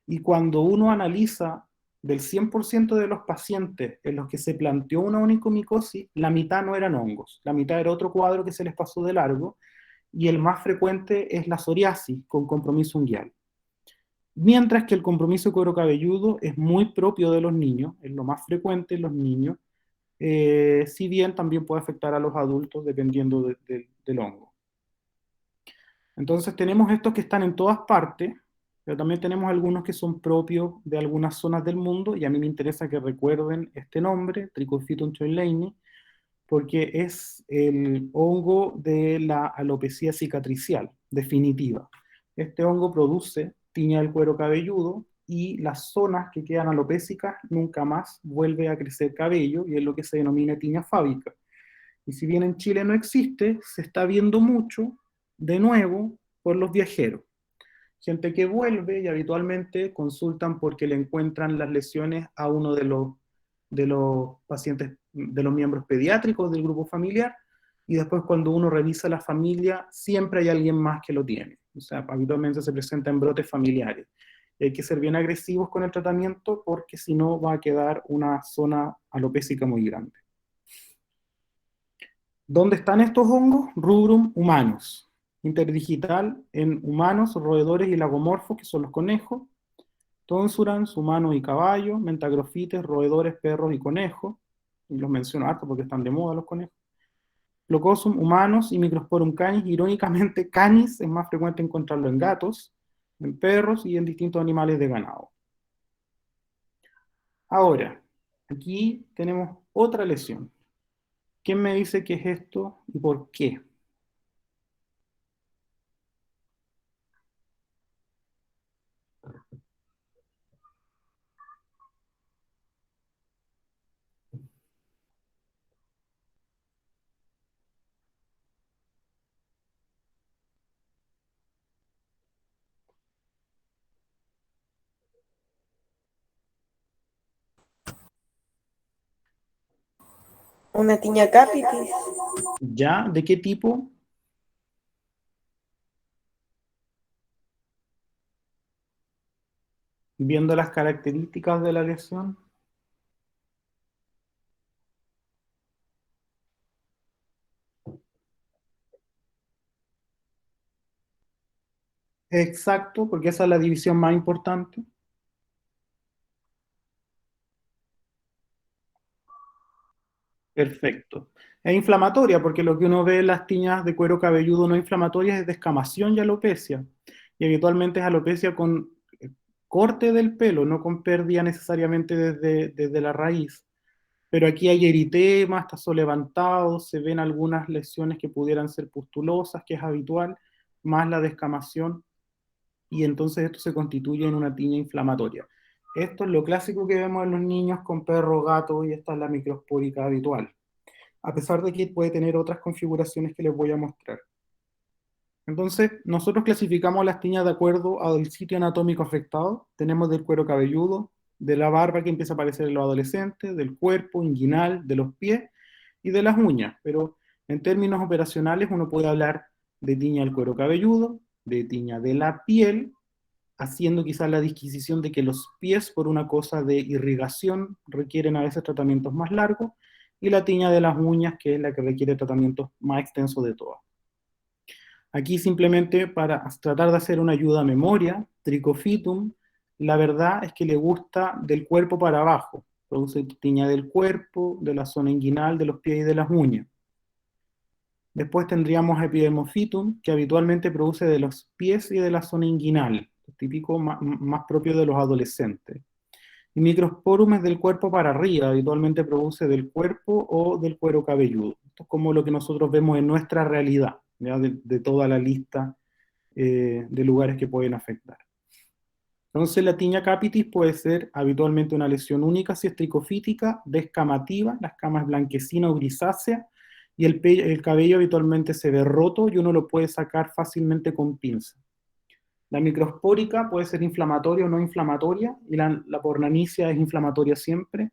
Y cuando uno analiza del 100% de los pacientes en los que se planteó una onicomicosis, la mitad no eran hongos, la mitad era otro cuadro que se les pasó de largo, y el más frecuente es la psoriasis con compromiso unguial. Mientras que el compromiso cuero cabelludo es muy propio de los niños, es lo más frecuente en los niños, si bien también puede afectar a los adultos dependiendo del hongo. Entonces tenemos estos que están en todas partes, pero también tenemos algunos que son propios de algunas zonas del mundo, y a mí me interesa que recuerden este nombre, Trichophytum choileini, porque es el hongo de la alopecia cicatricial definitiva. Este hongo produce tiña del cuero cabelludo y las zonas que quedan alopécicas nunca más vuelve a crecer cabello, y es lo que se denomina tiña fábica. Y si bien en Chile no existe, se está viendo mucho, de nuevo, por los viajeros. Gente que vuelve y habitualmente consultan porque le encuentran las lesiones a uno de los pacientes, de los miembros pediátricos del grupo familiar, y después cuando uno revisa la familia, siempre hay alguien más que lo tiene. O sea, habitualmente se presenta en brotes familiares. Y hay que ser bien agresivos con el tratamiento porque si no va a quedar una zona alopécica muy grande. ¿Dónde están estos hongos? Rubrum humanos. Interdigital en humanos, roedores y lagomorfos, que son los conejos. Tonsurans, humanos y caballos. Mentagrofites, roedores, perros y conejos. Y los menciono harto porque están de moda los conejos. Plocosum, humanos y Microsporum canis. Irónicamente, canis es más frecuente encontrarlo en gatos, en perros y en distintos animales de ganado. Ahora, aquí tenemos otra lesión. ¿Quién me dice qué es esto y por qué? Una tiña capitis. ¿Ya? ¿De qué tipo? Viendo las características de la lesión. Exacto, porque esa es la división más importante. Perfecto. Es inflamatoria porque lo que uno ve en las tiñas de cuero cabelludo no inflamatorias es descamación y alopecia. Y habitualmente es alopecia con corte del pelo, no con pérdida necesariamente desde la raíz. Pero aquí hay eritema, está todo levantado, se ven algunas lesiones que pudieran ser pustulosas, que es habitual, más la descamación, y entonces esto se constituye en una tiña inflamatoria. Esto es lo clásico que vemos en los niños con perro, gato, y esta es la microspórica habitual, a pesar de que puede tener otras configuraciones que les voy a mostrar. Entonces, nosotros clasificamos las tiñas de acuerdo al sitio anatómico afectado. Tenemos del cuero cabelludo, de la barba que empieza a aparecer en los adolescentes, del cuerpo, inguinal, de los pies y de las uñas. Pero en términos operacionales uno puede hablar de tiña del cuero cabelludo, de tiña de la piel, haciendo quizás la disquisición de que los pies, por una cosa de irrigación, requieren a veces tratamientos más largos, y la tiña de las uñas, que es la que requiere tratamientos más extensos de todas. Aquí simplemente para tratar de hacer una ayuda a memoria, Trichophytum, la verdad es que le gusta del cuerpo para abajo, produce tiña del cuerpo, de la zona inguinal, de los pies y de las uñas. Después tendríamos Epidermophytum, que habitualmente produce de los pies y de la zona inguinal, típico más propio de los adolescentes. Y Microsporum es del cuerpo para arriba, habitualmente produce del cuerpo o del cuero cabelludo. Esto es como lo que nosotros vemos en nuestra realidad, ¿ya? De toda la lista de lugares que pueden afectar. Entonces la tiña capitis puede ser habitualmente una lesión única si es tricofítica, descamativa, la escama es blanquecina o grisácea, y el cabello habitualmente se ve roto y uno lo puede sacar fácilmente con pinza. La microspórica puede ser inflamatoria o no inflamatoria, y la pornanicia es inflamatoria siempre,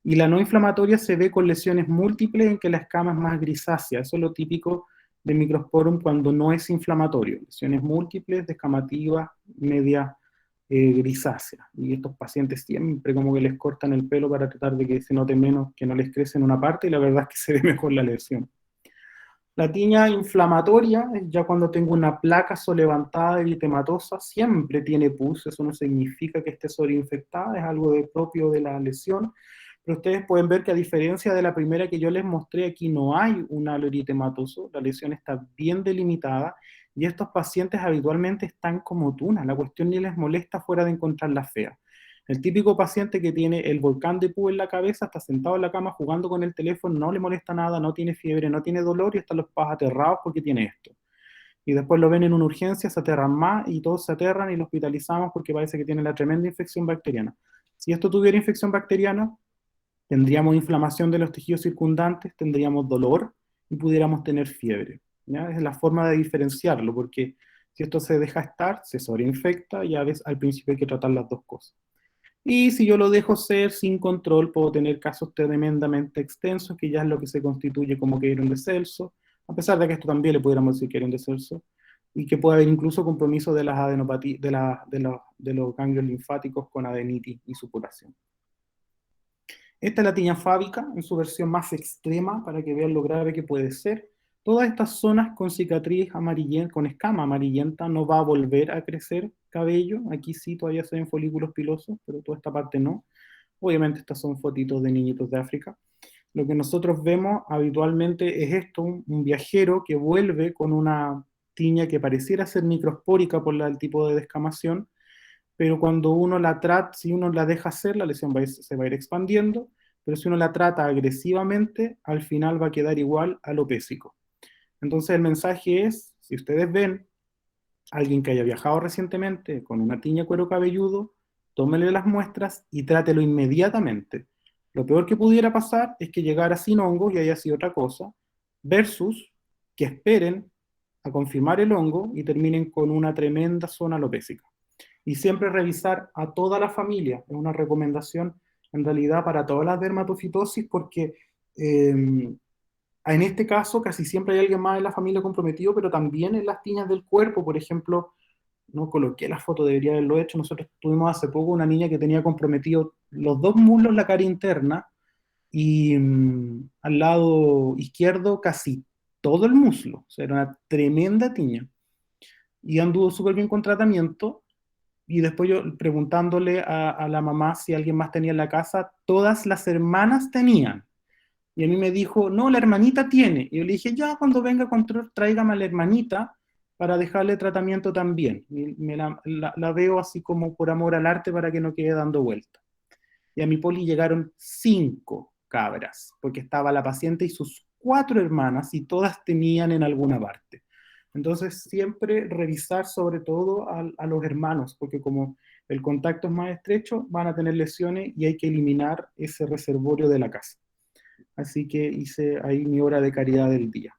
y la no inflamatoria se ve con lesiones múltiples en que la escama es más grisácea. Eso es lo típico de microsporum cuando no es inflamatorio. Lesiones múltiples, descamativas, media grisácea. Y estos pacientes siempre como que les cortan el pelo para tratar de que se note menos, que no les crece en una parte, y la verdad es que se ve mejor la lesión. La tiña inflamatoria es ya cuando tengo una placa solevantada eritematosa, siempre tiene pus, eso no significa que esté sobreinfectada, es algo propio de la lesión, pero ustedes pueden ver que a diferencia de la primera que yo les mostré, aquí no hay un halo eritematoso, la lesión está bien delimitada, y estos pacientes habitualmente están como tunas, la cuestión ni les molesta fuera de encontrarla fea. El típico paciente que tiene el volcán de pus en la cabeza, está sentado en la cama jugando con el teléfono, no le molesta nada, no tiene fiebre, no tiene dolor, y están los papás aterrados porque tiene esto. Y después lo ven en una urgencia, se aterran más y todos se aterran y lo hospitalizamos porque parece que tiene la tremenda infección bacteriana. Si esto tuviera infección bacteriana, tendríamos inflamación de los tejidos circundantes, tendríamos dolor y pudiéramos tener fiebre, ¿ya? Es la forma de diferenciarlo, porque si esto se deja estar, se sobreinfecta, y a veces al principio hay que tratar las dos cosas. Y si yo lo dejo ser sin control, puedo tener casos tremendamente extensos, que ya es lo que se constituye como quebrón de Celso, a pesar de que esto también le pudiéramos decir que era un descenso, y que puede haber incluso compromiso de las adenopatías, de los ganglios linfáticos con adenitis y supuración. Esta es la tiña fábica en su versión más extrema para que vean lo grave que puede ser. Todas estas zonas con cicatriz amarillenta, con escama amarillenta, no va a volver a crecer cabello. Aquí sí todavía se ven folículos pilosos, pero toda esta parte no. Obviamente estas son fotitos de niñitos de África. Lo que nosotros vemos habitualmente es esto, un viajero que vuelve con una tiña que pareciera ser microspórica por el tipo de descamación, pero cuando uno la trata, si uno la deja hacer, la lesión se va a ir expandiendo, pero si uno la trata agresivamente, al final va a quedar igual alopésico. Entonces el mensaje es, si ustedes ven a alguien que haya viajado recientemente con una tiña de cuero cabelludo, tómele las muestras y trátelo inmediatamente. Lo peor que pudiera pasar es que llegara sin hongo y haya sido otra cosa, versus que esperen a confirmar el hongo y terminen con una tremenda zona alopésica. Y siempre revisar a toda la familia, es una recomendación en realidad para todas las dermatofitosis, porque en este caso casi siempre hay alguien más en la familia comprometido, pero también en las tiñas del cuerpo. Por ejemplo, no coloqué la foto, debería haberlo hecho, nosotros tuvimos hace poco una niña que tenía comprometido los dos muslos, la cara interna, y al lado izquierdo casi todo el muslo, o sea, era una tremenda tiña. Y anduvo súper bien con tratamiento, y después yo preguntándole a la mamá si alguien más tenía en la casa, todas las hermanas tenían. Y a mí me dijo, no, la hermanita tiene. Y yo le dije, ya, cuando venga control, tráigame a la hermanita para dejarle tratamiento también. Y la veo así como por amor al arte para que no quede dando vuelta. Y a mi poli llegaron 5 cabras, porque estaba la paciente y sus 4 hermanas, y todas tenían en alguna parte. Entonces, siempre revisar sobre todo a los hermanos, porque como el contacto es más estrecho, van a tener lesiones y hay que eliminar ese reservorio de la casa. Así que hice ahí mi hora de caridad del día.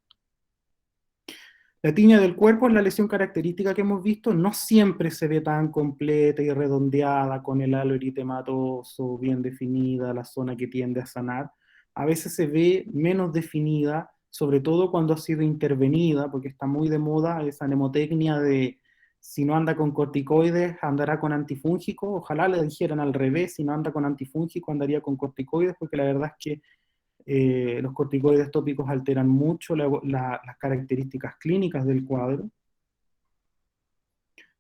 La tiña del cuerpo es la lesión característica que hemos visto, no siempre se ve tan completa y redondeada, con el halo eritematoso bien definida, la zona que tiende a sanar. A veces se ve menos definida, sobre todo cuando ha sido intervenida, porque está muy de moda esa mnemotecnia de si no anda con corticoides, andará con antifúngicos. Ojalá le dijeran al revés, si no anda con antifúngicos, andaría con corticoides, porque la verdad es que los corticoides tópicos alteran mucho las características clínicas del cuadro.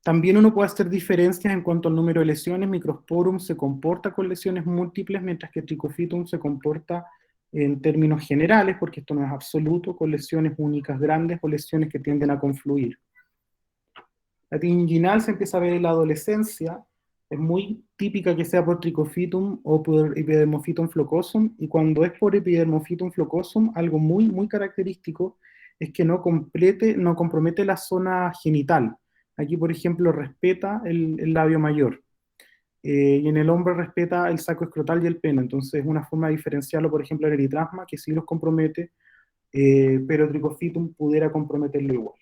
También uno puede hacer diferencias en cuanto al número de lesiones. Microsporum se comporta con lesiones múltiples, mientras que Trichophytum se comporta en términos generales, porque esto no es absoluto, con lesiones únicas grandes o lesiones que tienden a confluir. La tiña inguinal se empieza a ver en la adolescencia, es muy típica que sea por Trichophytum o por Epidermophytum flocosum, y cuando es por Epidermophytum flocosum, algo muy, muy característico es que no compromete la zona genital. Aquí, por ejemplo, respeta el labio mayor, y en el hombre respeta el saco escrotal y el pene. Entonces es una forma de diferenciarlo, por ejemplo, el eritrasma, que sí los compromete, pero Trichophytum pudiera comprometerlo igual.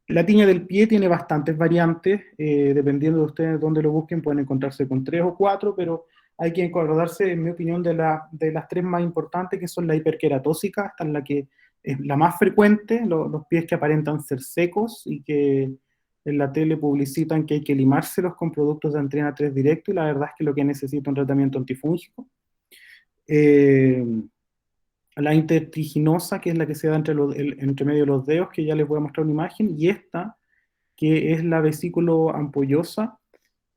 La tiña del pie tiene bastantes variantes, dependiendo de ustedes dónde lo busquen, pueden encontrarse con 3 o 4, pero hay que acordarse, en mi opinión, de las 3 más importantes, que son la hiperqueratósica, esta es la que es la más frecuente, los pies que aparentan ser secos y que en la tele publicitan que hay que limárselos con productos de Antrena 3 directo, y la verdad es que lo que necesita un tratamiento antifúngico. La intertriginosa, que es la que se da entre medio de los dedos, que ya les voy a mostrar una imagen, y esta, que es la vesículo ampollosa,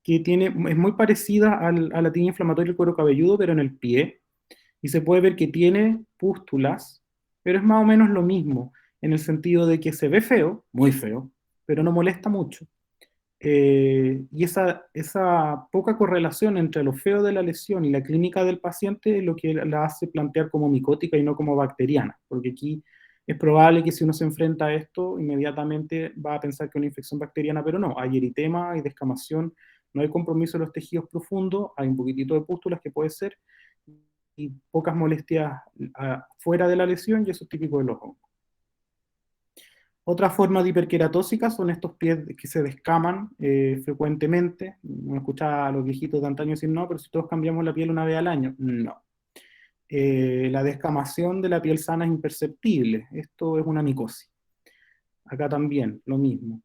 que es muy parecida a la tiña inflamatoria del cuero cabelludo, pero en el pie, y se puede ver que tiene pústulas, pero es más o menos lo mismo, en el sentido de que se ve feo, muy feo, pero no molesta mucho. Y esa poca correlación entre lo feo de la lesión y la clínica del paciente es lo que la hace plantear como micótica y no como bacteriana, porque aquí es probable que si uno se enfrenta a esto, inmediatamente va a pensar que es una infección bacteriana, pero no, hay eritema, hay descamación, no hay compromiso de los tejidos profundos, hay un poquitito de pústulas que puede ser, y pocas molestias fuera de la lesión, y eso es típico de los hongos. Otra forma de hiperqueratósica son estos pies que se descaman frecuentemente. No escuchaba a los viejitos de antaño decir, no, pero si todos cambiamos la piel una vez al año. No. la descamación de la piel sana es imperceptible. Esto es una micosis. Acá también, lo mismo.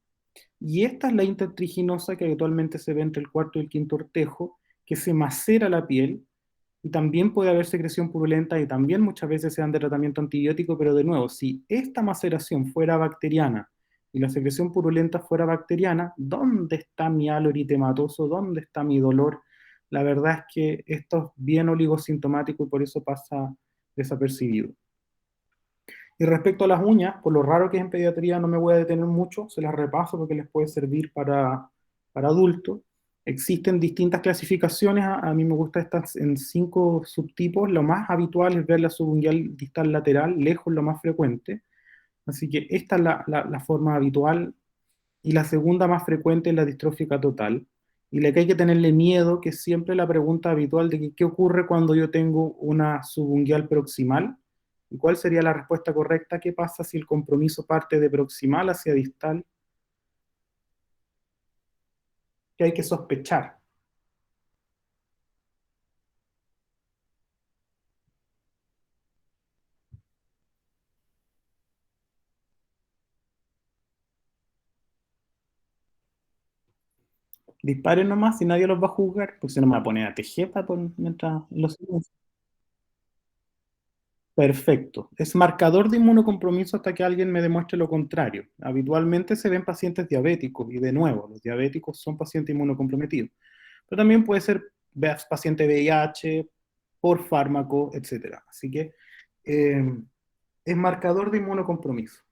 Y esta es la intertriginosa que habitualmente se ve entre el cuarto y el quinto ortejo, que se macera la piel, y también puede haber secreción purulenta, y también muchas veces se dan de tratamiento antibiótico, pero de nuevo, si esta maceración fuera bacteriana y la secreción purulenta fuera bacteriana, ¿dónde está mi halo eritematoso? ¿Dónde está mi dolor? La verdad es que esto es bien oligosintomático y por eso pasa desapercibido. Y respecto a las uñas, por lo raro que es en pediatría, no me voy a detener mucho, se las repaso porque les puede servir para adultos. Existen distintas clasificaciones, a mí me gusta estas en 5 subtipos. Lo más habitual es ver la subungual distal lateral, lejos lo más frecuente. Así que esta es la forma habitual, y la segunda más frecuente es la distrófica total. Y la que hay que tenerle miedo, que es siempre la pregunta habitual de que, qué ocurre cuando yo tengo una subungual proximal. ¿Y cuál sería la respuesta correcta? ¿Qué pasa si el compromiso parte de proximal hacia distal? ¿Qué hay que sospechar? Disparen nomás y nadie los va a juzgar, porque si no me va a poner a tejer mientras los... Perfecto. Es marcador de inmunocompromiso hasta que alguien me demuestre lo contrario. Habitualmente se ven pacientes diabéticos, y de nuevo, los diabéticos son pacientes inmunocomprometidos. Pero también puede ser paciente VIH, por fármaco, etc. Así que es marcador de inmunocompromiso.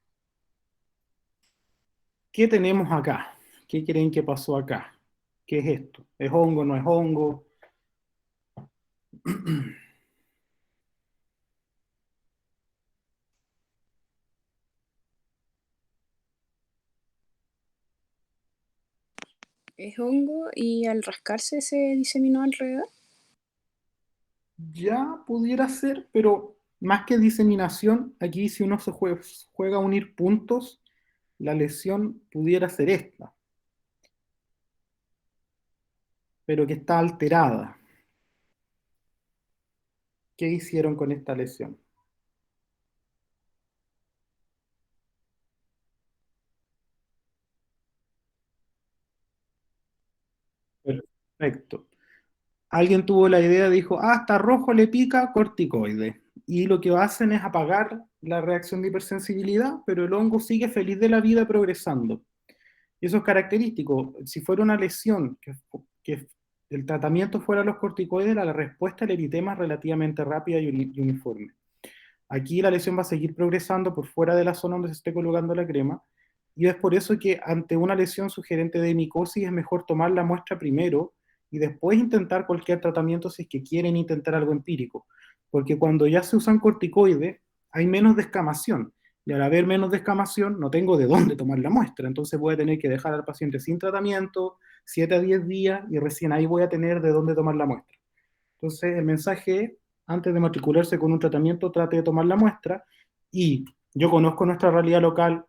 ¿Qué tenemos acá? ¿Qué creen que pasó acá? ¿Qué es esto? ¿Es hongo, no es hongo? Es hongo y al rascarse se diseminó alrededor. Ya pudiera ser, pero más que diseminación, aquí si uno se juega a unir puntos, la lesión pudiera ser esta, pero que está alterada. ¿Qué hicieron con esta lesión? Perfecto. Alguien tuvo la idea, dijo, está rojo, le pica, corticoide. Y lo que hacen es apagar la reacción de hipersensibilidad, pero el hongo sigue feliz de la vida progresando. Y eso es característico. Si fuera una lesión que el tratamiento fuera los corticoides, la respuesta al eritema es relativamente rápida y uniforme. Aquí la lesión va a seguir progresando por fuera de la zona donde se esté colocando la crema, y es por eso que ante una lesión sugerente de micosis es mejor tomar la muestra primero y después intentar cualquier tratamiento si es que quieren intentar algo empírico, porque cuando ya se usan corticoides hay menos descamación, y al haber menos descamación no tengo de dónde tomar la muestra, entonces voy a tener que dejar al paciente sin tratamiento 7 a 10 días y recién ahí voy a tener de dónde tomar la muestra. Entonces el mensaje es, antes de matricularse con un tratamiento, trate de tomar la muestra, y yo conozco nuestra realidad local.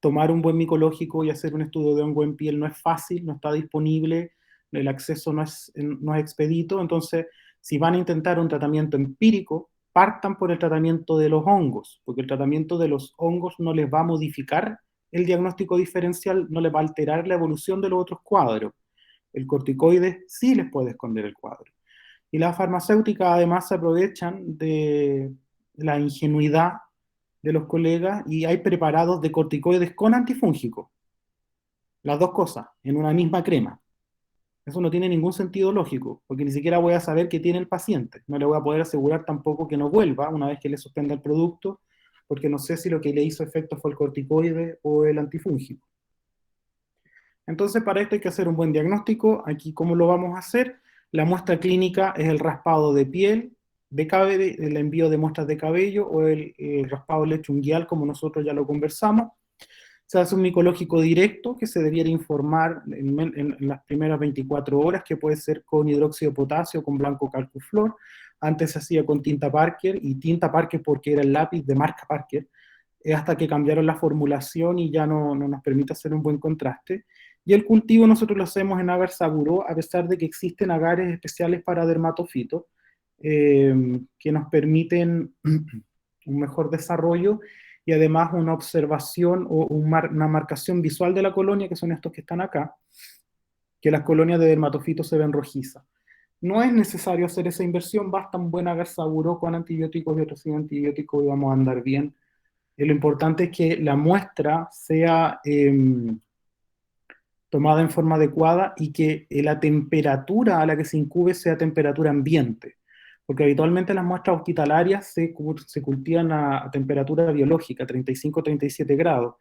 Tomar un buen micológico y hacer un estudio de hongo en piel no es fácil, no está disponible, el acceso no es expedito. Entonces, si van a intentar un tratamiento empírico, partan por el tratamiento de los hongos, porque el tratamiento de los hongos no les va a modificar el diagnóstico diferencial, no les va a alterar la evolución de los otros cuadros. El corticoide sí les puede esconder el cuadro. Y las farmacéuticas además se aprovechan de la ingenuidad de los colegas, y hay preparados de corticoides con antifúngicos. Las dos cosas, en una misma crema. Eso no tiene ningún sentido lógico, porque ni siquiera voy a saber qué tiene el paciente. No le voy a poder asegurar tampoco que no vuelva una vez que le suspenda el producto, porque no sé si lo que le hizo efecto fue el corticoide o el antifúngico. Entonces, para esto hay que hacer un buen diagnóstico. Aquí, ¿cómo lo vamos a hacer? La muestra clínica es el raspado de piel, de cabello, el envío de muestras de cabello, o el raspado lechunguial, como nosotros ya lo conversamos. Se hace un micológico directo que se debiera informar en las primeras 24 horas, que puede ser con hidróxido de potasio, con blanco calcuflor. Antes se hacía con tinta Parker, y tinta Parker porque era el lápiz de marca Parker, hasta que cambiaron la formulación y ya no nos permite hacer un buen contraste. Y el cultivo nosotros lo hacemos en agar saburó, a pesar de que existen agares especiales para dermatofitos. que nos permiten un mejor desarrollo y además una observación o una marcación visual de la colonia, que son estos que están acá, que las colonias de dermatofitos se ven rojizas. No es necesario hacer esa inversión, basta un buen agarsaduro con antibióticos y otros sin antibióticos y vamos a andar bien. Lo importante es que la muestra sea tomada en forma adecuada y que la temperatura a la que se incube sea temperatura ambiente. Porque habitualmente las muestras hospitalarias se cultivan a temperatura biológica, 35-37 grados.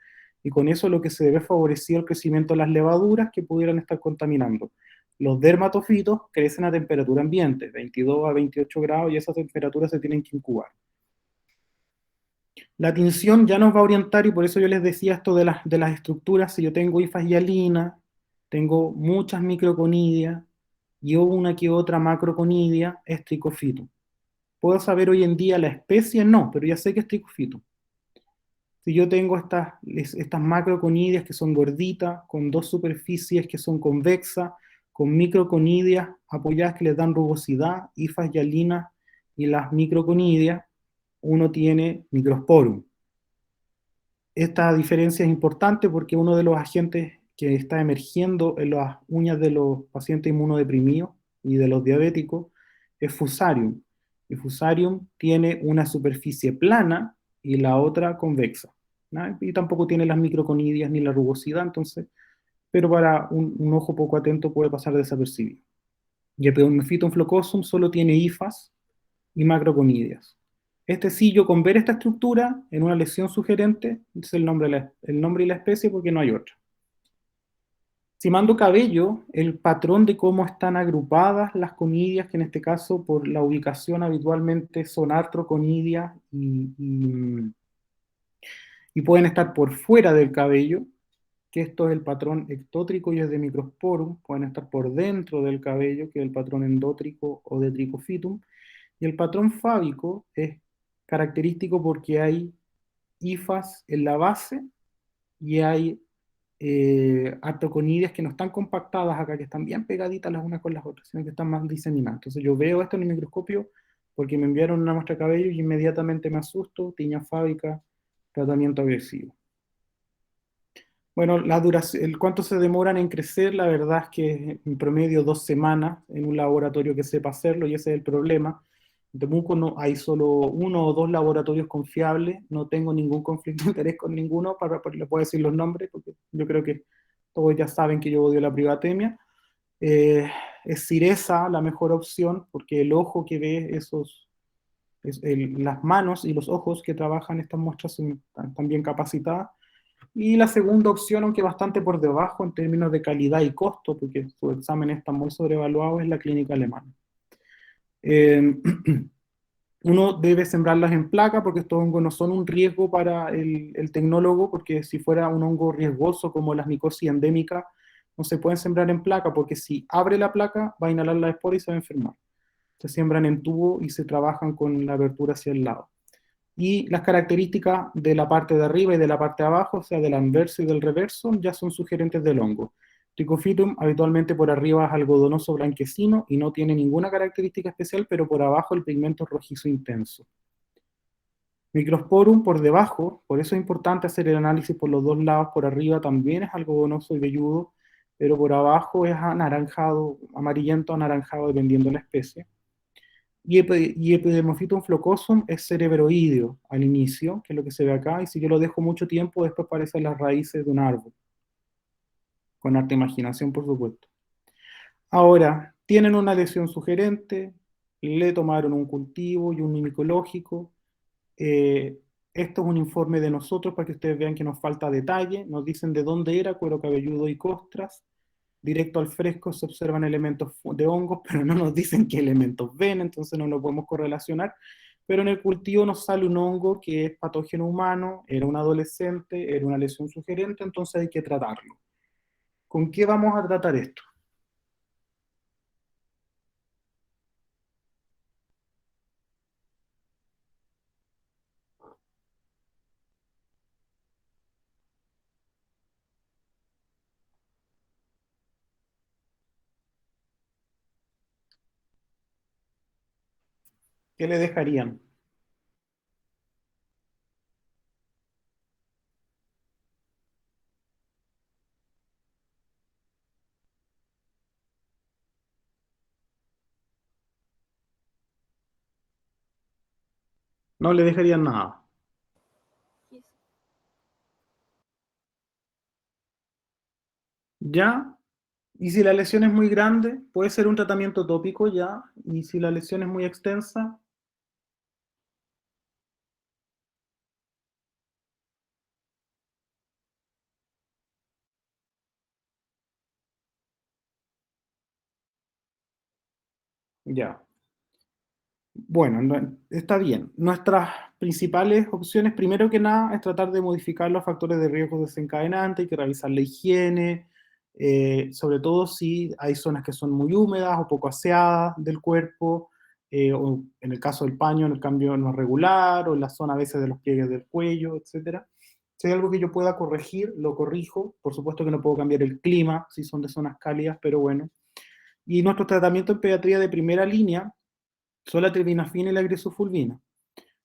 Y con eso lo que se debe favorecer el crecimiento de las levaduras que pudieran estar contaminando. Los dermatofitos crecen a temperatura ambiente, 22 a 28 grados, y esas temperaturas se tienen que incubar. La tinción ya nos va a orientar, y por eso yo les decía esto de las estructuras. Si yo tengo hifas hialina, tengo muchas microconidias y una que otra macroconidia, es tricofito. ¿Puedo saber hoy en día la especie? No, pero ya sé que es tricofito. Si yo tengo estas macroconidias que son gorditas, con dos superficies que son convexas, con microconidias apoyadas que les dan rugosidad, hifas hialinas y las microconidias, uno tiene microsporum. Esta diferencia es importante porque uno de los agentes que está emergiendo en las uñas de los pacientes inmunodeprimidos y de los diabéticos es Fusarium. El Fusarium tiene una superficie plana y la otra convexa, ¿no? Y tampoco tiene las microconidias ni la rugosidad, entonces, pero para un ojo poco atento puede pasar desapercibido. Y el Epidermophyton flocosum solo tiene hifas y macroconidias. Este sillo, con ver esta estructura en una lesión sugerente, es el nombre y la especie porque no hay otra. Si mando cabello, el patrón de cómo están agrupadas las conidias, que en este caso por la ubicación habitualmente son artroconidias y pueden estar por fuera del cabello, que esto es el patrón ectótrico y es de microsporum, pueden estar por dentro del cabello, que es el patrón endótrico o de tricofitum, y el patrón fábico es característico porque hay hifas en la base y hay artroconidias que no están compactadas acá, que están bien pegaditas las unas con las otras, sino que están más diseminadas. Entonces yo veo esto en el microscopio porque me enviaron una muestra de cabello y inmediatamente me asusto, tiña fábica, tratamiento agresivo. Bueno, el cuánto se demoran en crecer, la verdad es que en promedio 2 semanas en un laboratorio que sepa hacerlo, y ese es el problema. En Temuco no, hay solo 1 o 2 laboratorios confiables, no tengo ningún conflicto de interés con ninguno, le puedo decir los nombres, porque yo creo que todos ya saben que yo odio la privatemia. Es Ciresa la mejor opción, porque el ojo que ve las manos y los ojos que trabajan estas muestras están bien capacitadas. Y la segunda opción, aunque bastante por debajo en términos de calidad y costo, porque su examen está muy sobrevaluado, es la clínica alemana. Uno debe sembrarlas en placa porque estos hongos no son un riesgo para el tecnólogo, porque si fuera un hongo riesgoso como las micosis endémicas, no se pueden sembrar en placa, porque si abre la placa va a inhalar la espora y se va a enfermar. Se siembran en tubo y se trabajan con la abertura hacia el lado. Y las características de la parte de arriba y de la parte de abajo, o sea, del anverso y del reverso, ya son sugerentes del hongo. Trichophytum habitualmente por arriba es algodonoso blanquecino y no tiene ninguna característica especial, pero por abajo el pigmento es rojizo intenso. Microsporum por debajo, por eso es importante hacer el análisis por los dos lados. Por arriba también es algodonoso y velludo, pero por abajo es anaranjado, amarillento anaranjado dependiendo de la especie. Y Epidermophyton flocosum es cerebroideo al inicio, que es lo que se ve acá, y si yo lo dejo mucho tiempo, después aparecen las raíces de un árbol. Con harta imaginación, por supuesto. Ahora, tienen una lesión sugerente, le tomaron un cultivo y un micológico. Esto es un informe de nosotros para que ustedes vean que nos falta detalle. Nos dicen de dónde era, cuero cabelludo y costras. Directo al fresco se observan elementos de hongos, pero no nos dicen qué elementos ven, entonces no lo podemos correlacionar. Pero en el cultivo nos sale un hongo que es patógeno humano, era un adolescente, era una lesión sugerente, entonces hay que tratarlo. ¿Con qué vamos a tratar esto? ¿Qué le dejarían? No le dejarían nada. ¿Ya? Y si la lesión es muy grande, puede ser un tratamiento tópico ya. Y si la lesión es muy extensa, ya. Bueno, está bien. Nuestras principales opciones, primero que nada, es tratar de modificar los factores de riesgo desencadenantes. Hay que revisar la higiene, sobre todo si hay zonas que son muy húmedas o poco aseadas del cuerpo, o en el caso del paño, en el cambio no es regular, o en la zona a veces de los pliegues del cuello, etcétera. Si hay algo que yo pueda corregir, lo corrijo. Por supuesto que no puedo cambiar el clima, si son de zonas cálidas, pero bueno. Y nuestro tratamiento en pediatría de primera línea son la terbinafina y la grisofulvina.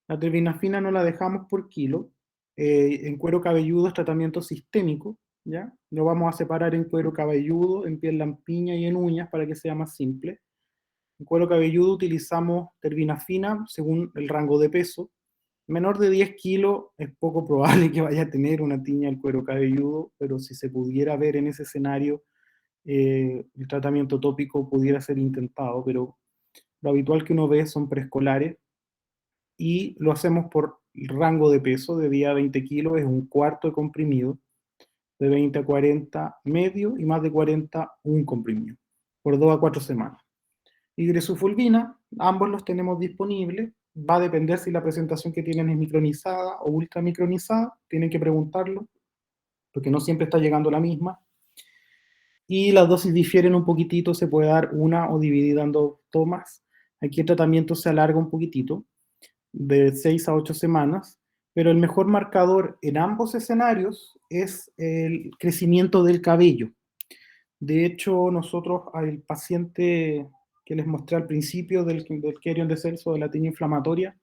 La terbinafina no la dejamos por kilo. En cuero cabelludo es tratamiento sistémico, ¿ya? Lo vamos a separar en cuero cabelludo, en piel lampiña y en uñas para que sea más simple. En cuero cabelludo utilizamos terbinafina según el rango de peso. Menor de 10 kilos es poco probable que vaya a tener una tiña el cuero cabelludo, pero si se pudiera ver en ese escenario, el tratamiento tópico pudiera ser intentado, pero lo habitual que uno ve son preescolares y lo hacemos por rango de peso. De día a 20 kilos es un cuarto de comprimido, de 20 a 40 medio y más de 40 un comprimido, por 2 a 4 semanas. Y gresufulvina, ambos los tenemos disponibles. Va a depender si la presentación que tienen es micronizada o ultramicronizada, tienen que preguntarlo, porque no siempre está llegando la misma. Y las dosis difieren un poquitito, se puede dar una o dividida en dos tomas. Aquí el tratamiento se alarga un poquitito, de 6 a 8 semanas, pero el mejor marcador en ambos escenarios es el crecimiento del cabello. De hecho, nosotros al paciente que les mostré al principio del Querion de Celso, de la tiña inflamatoria,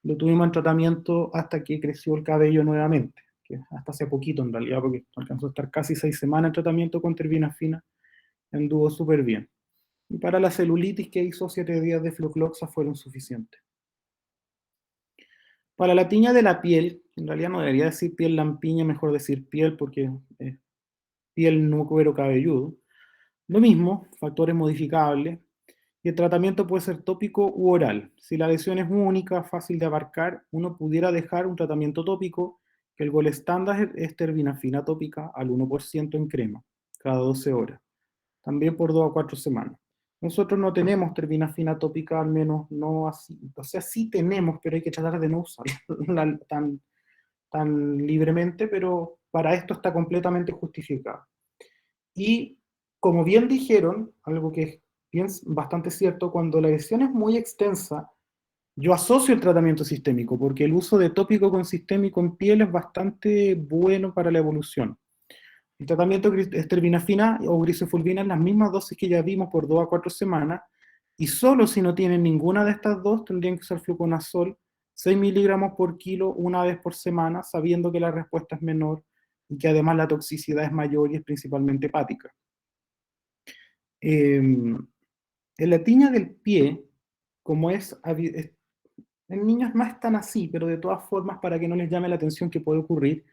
lo tuvimos en tratamiento hasta que creció el cabello nuevamente, que hasta hace poquito en realidad, porque alcanzó a estar casi 6 semanas en tratamiento con terbinafina, anduvo súper bien. Y para la celulitis que hizo 7 días de flucloxa fueron suficientes. Para la tiña de la piel, en realidad no debería decir piel lampiña, mejor decir piel porque es piel no cuero cabelludo. Lo mismo, factores modificables, y el tratamiento puede ser tópico u oral. Si la lesión es única, fácil de abarcar, uno pudiera dejar un tratamiento tópico, que el gol estándar es terbinafina tópica al 1% en crema, cada 12 horas, también por 2 a 4 semanas. Nosotros no tenemos terbinafina tópica, al menos no así, o sea, sí tenemos, pero hay que tratar de no usarla tan libremente, pero para esto está completamente justificado. Y como bien dijeron, algo que es bastante cierto, cuando la lesión es muy extensa, yo asocio el tratamiento sistémico, porque el uso de tópico con sistémico en piel es bastante bueno para la evolución. El tratamiento es terbinafina o grisofulvina en las mismas dosis que ya vimos por 2 a 4 semanas, y solo si no tienen ninguna de estas dos tendrían que usar fluconazol 6 miligramos por kilo una vez por semana, sabiendo que la respuesta es menor y que además la toxicidad es mayor y es principalmente hepática. En la tiña del pie, como en niños no es tan así, pero de todas formas, para que no les llame la atención que puede ocurrir,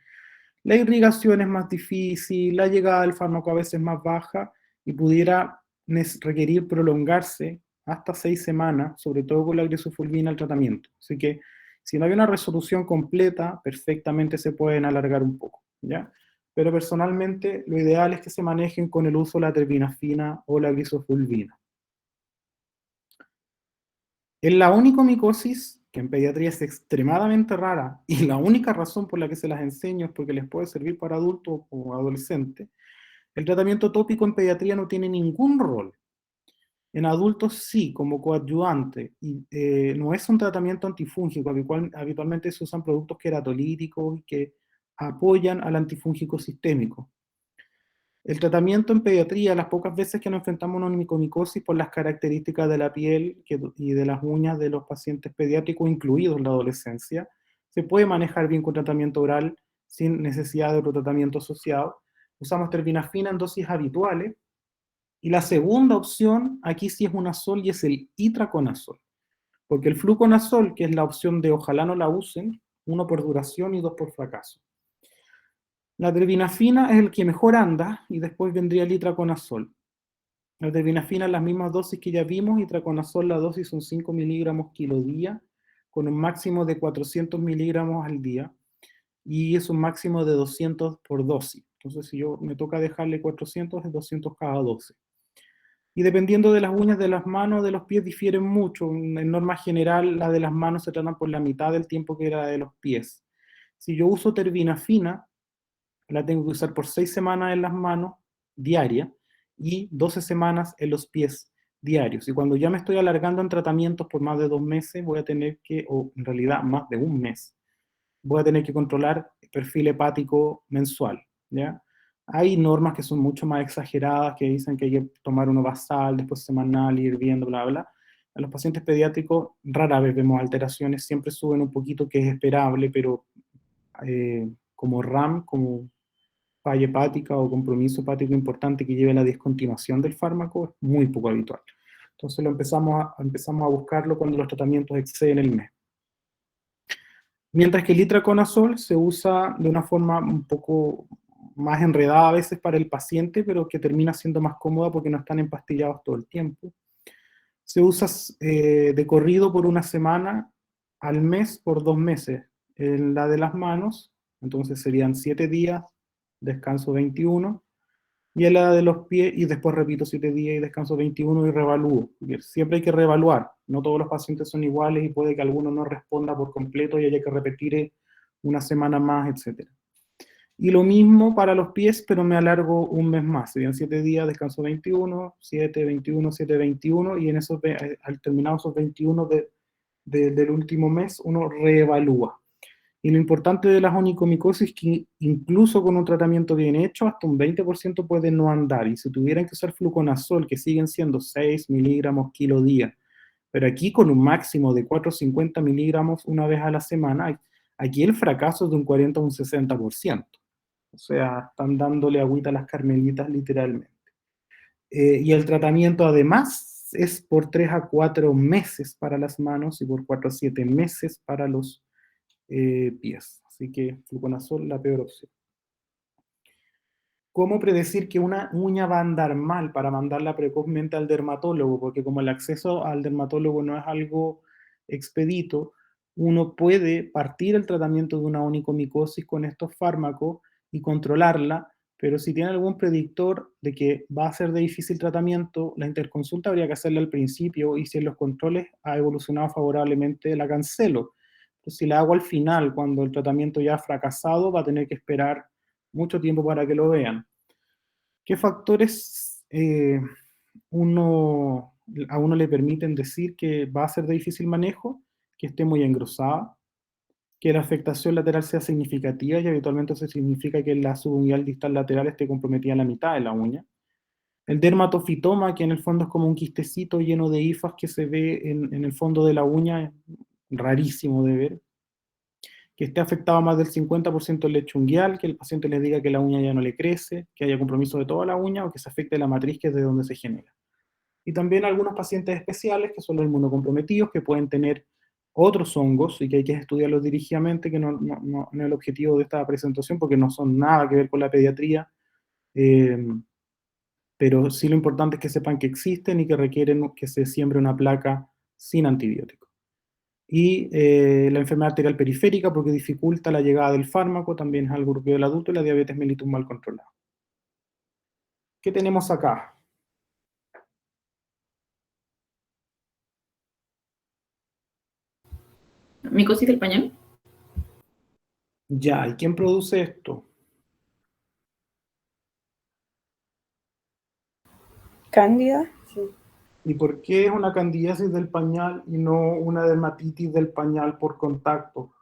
la irrigación es más difícil, la llegada del fármaco a veces es más baja y pudiera requerir prolongarse hasta 6 semanas, sobre todo con la grisofulvina, el tratamiento. Así que si no hay una resolución completa, perfectamente se pueden alargar un poco, ¿ya? Pero personalmente lo ideal es que se manejen con el uso de la terbinafina o la grisofulvina. En la onicomicosis, que en pediatría es extremadamente rara, y la única razón por la que se las enseño es porque les puede servir para adultos o adolescentes, el tratamiento tópico en pediatría no tiene ningún rol. En adultos sí, como coadyuvante, y no es un tratamiento antifúngico. Habitualmente se usan productos queratolíticos que apoyan al antifúngico sistémico. El tratamiento en pediatría, las pocas veces que nos enfrentamos a una onicomicosis por las características de la piel y de las uñas de los pacientes pediátricos, incluidos en la adolescencia, se puede manejar bien con tratamiento oral sin necesidad de otro tratamiento asociado. Usamos terbinafina en dosis habituales. Y la segunda opción, aquí sí es una sol y es el itraconazol. Porque el fluconazol, que es la opción de ojalá no la usen, 1 por duración y 2 por fracaso. La terbinafina es el que mejor anda y después vendría el itraconazol. La terbinafina en las mismas dosis que ya vimos, itraconazol la dosis son 5 miligramos kilo día, con un máximo de 400 miligramos al día, y es un máximo de 200 por dosis. Entonces si yo me toca dejarle 400, es 200 cada 12. Y dependiendo de las uñas de las manos, de los pies, difieren mucho. En norma general, la de las manos se tratan por la mitad del tiempo que la de los pies. Si yo uso terbinafina, la tengo que usar por 6 semanas en las manos, diaria, y 12 semanas en los pies, diarios. Y cuando ya me estoy alargando en tratamientos por más de 2 meses, voy a tener que, o en realidad más de 1 mes, voy a tener que controlar el perfil hepático mensual, ¿ya? Hay normas que son mucho más exageradas, que dicen que hay que tomar uno basal, después semanal, ir viendo, bla, bla. En los pacientes pediátricos rara vez vemos alteraciones, siempre suben un poquito, que es esperable, pero como RAM, como falla hepática o compromiso hepático importante que lleve a la discontinuación del fármaco, es muy poco habitual. Entonces empezamos a buscarlo cuando los tratamientos exceden el mes. Mientras que el itraconazol se usa de una forma un poco más enredada a veces para el paciente, pero que termina siendo más cómoda porque no están empastillados todo el tiempo. Se usa de corrido por 1 semana, al mes por 2 meses. En la de las manos, entonces serían 7 días, descanso 21, y en la de los pies, y después repito 7 días y descanso 21 y revalúo. Siempre hay que reevaluar, no todos los pacientes son iguales y puede que alguno no responda por completo y haya que repetir 1 semana más, etc. Y lo mismo para los pies, pero me alargo 1 mes más, serían 7 días, descanso 21, 7, 21, 7, 21, y en esos, al terminar esos 21 del último mes, uno reevalúa. Y lo importante de las onicomicosis es que incluso con un tratamiento bien hecho, hasta un 20% puede no andar. Y si tuvieran que usar fluconazol, que siguen siendo 6 miligramos kilo día, pero aquí con un máximo de 450 miligramos una vez a la semana, aquí el fracaso es de un 40 a un 60%. O sea, están dándole agüita a las carmelitas literalmente. Y el tratamiento además es por 3 a 4 meses para las manos y por 4 a 7 meses para los pies. Así que fluconazol, la peor opción. ¿Cómo predecir que una uña va a andar mal para mandarla precozmente al dermatólogo? Porque como el acceso al dermatólogo no es algo expedito, uno puede partir el tratamiento de una onicomicosis con estos fármacos y controlarla, pero si tiene algún predictor de que va a ser de difícil tratamiento, la interconsulta habría que hacerla al principio, y si en los controles ha evolucionado favorablemente, la cancelo. Entonces, si la hago al final, cuando el tratamiento ya ha fracasado, va a tener que esperar mucho tiempo para que lo vean. ¿Qué factores a uno le permiten decir que va a ser de difícil manejo? Que esté muy engrosada, que la afectación lateral sea significativa, y habitualmente eso significa que la subungual distal lateral esté comprometida en la mitad de la uña. El dermatofitoma, que en el fondo es como un quistecito lleno de hifas que se ve en el fondo de la uña, es rarísimo de ver. Que esté afectado más del 50% el lecho unguial, que el paciente les diga que la uña ya no le crece, que haya compromiso de toda la uña, o que se afecte la matriz, que es de donde se genera. Y también algunos pacientes especiales, que son los inmunocomprometidos, que pueden tener otros hongos y que hay que estudiarlos dirigidamente, que no es el objetivo de esta presentación, porque no son nada que ver con la pediatría, pero sí lo importante es que sepan que existen y que requieren que se siembre una placa sin antibiótico. Y la enfermedad arterial periférica, porque dificulta la llegada del fármaco, también es algo propio del adulto, y la diabetes mellitus mal controlada. ¿Qué tenemos acá? Micosis del pañal. Ya, ¿y quién produce esto? Cándida. Sí. ¿Y por qué es una candidiasis del pañal y no una dermatitis del pañal por contacto?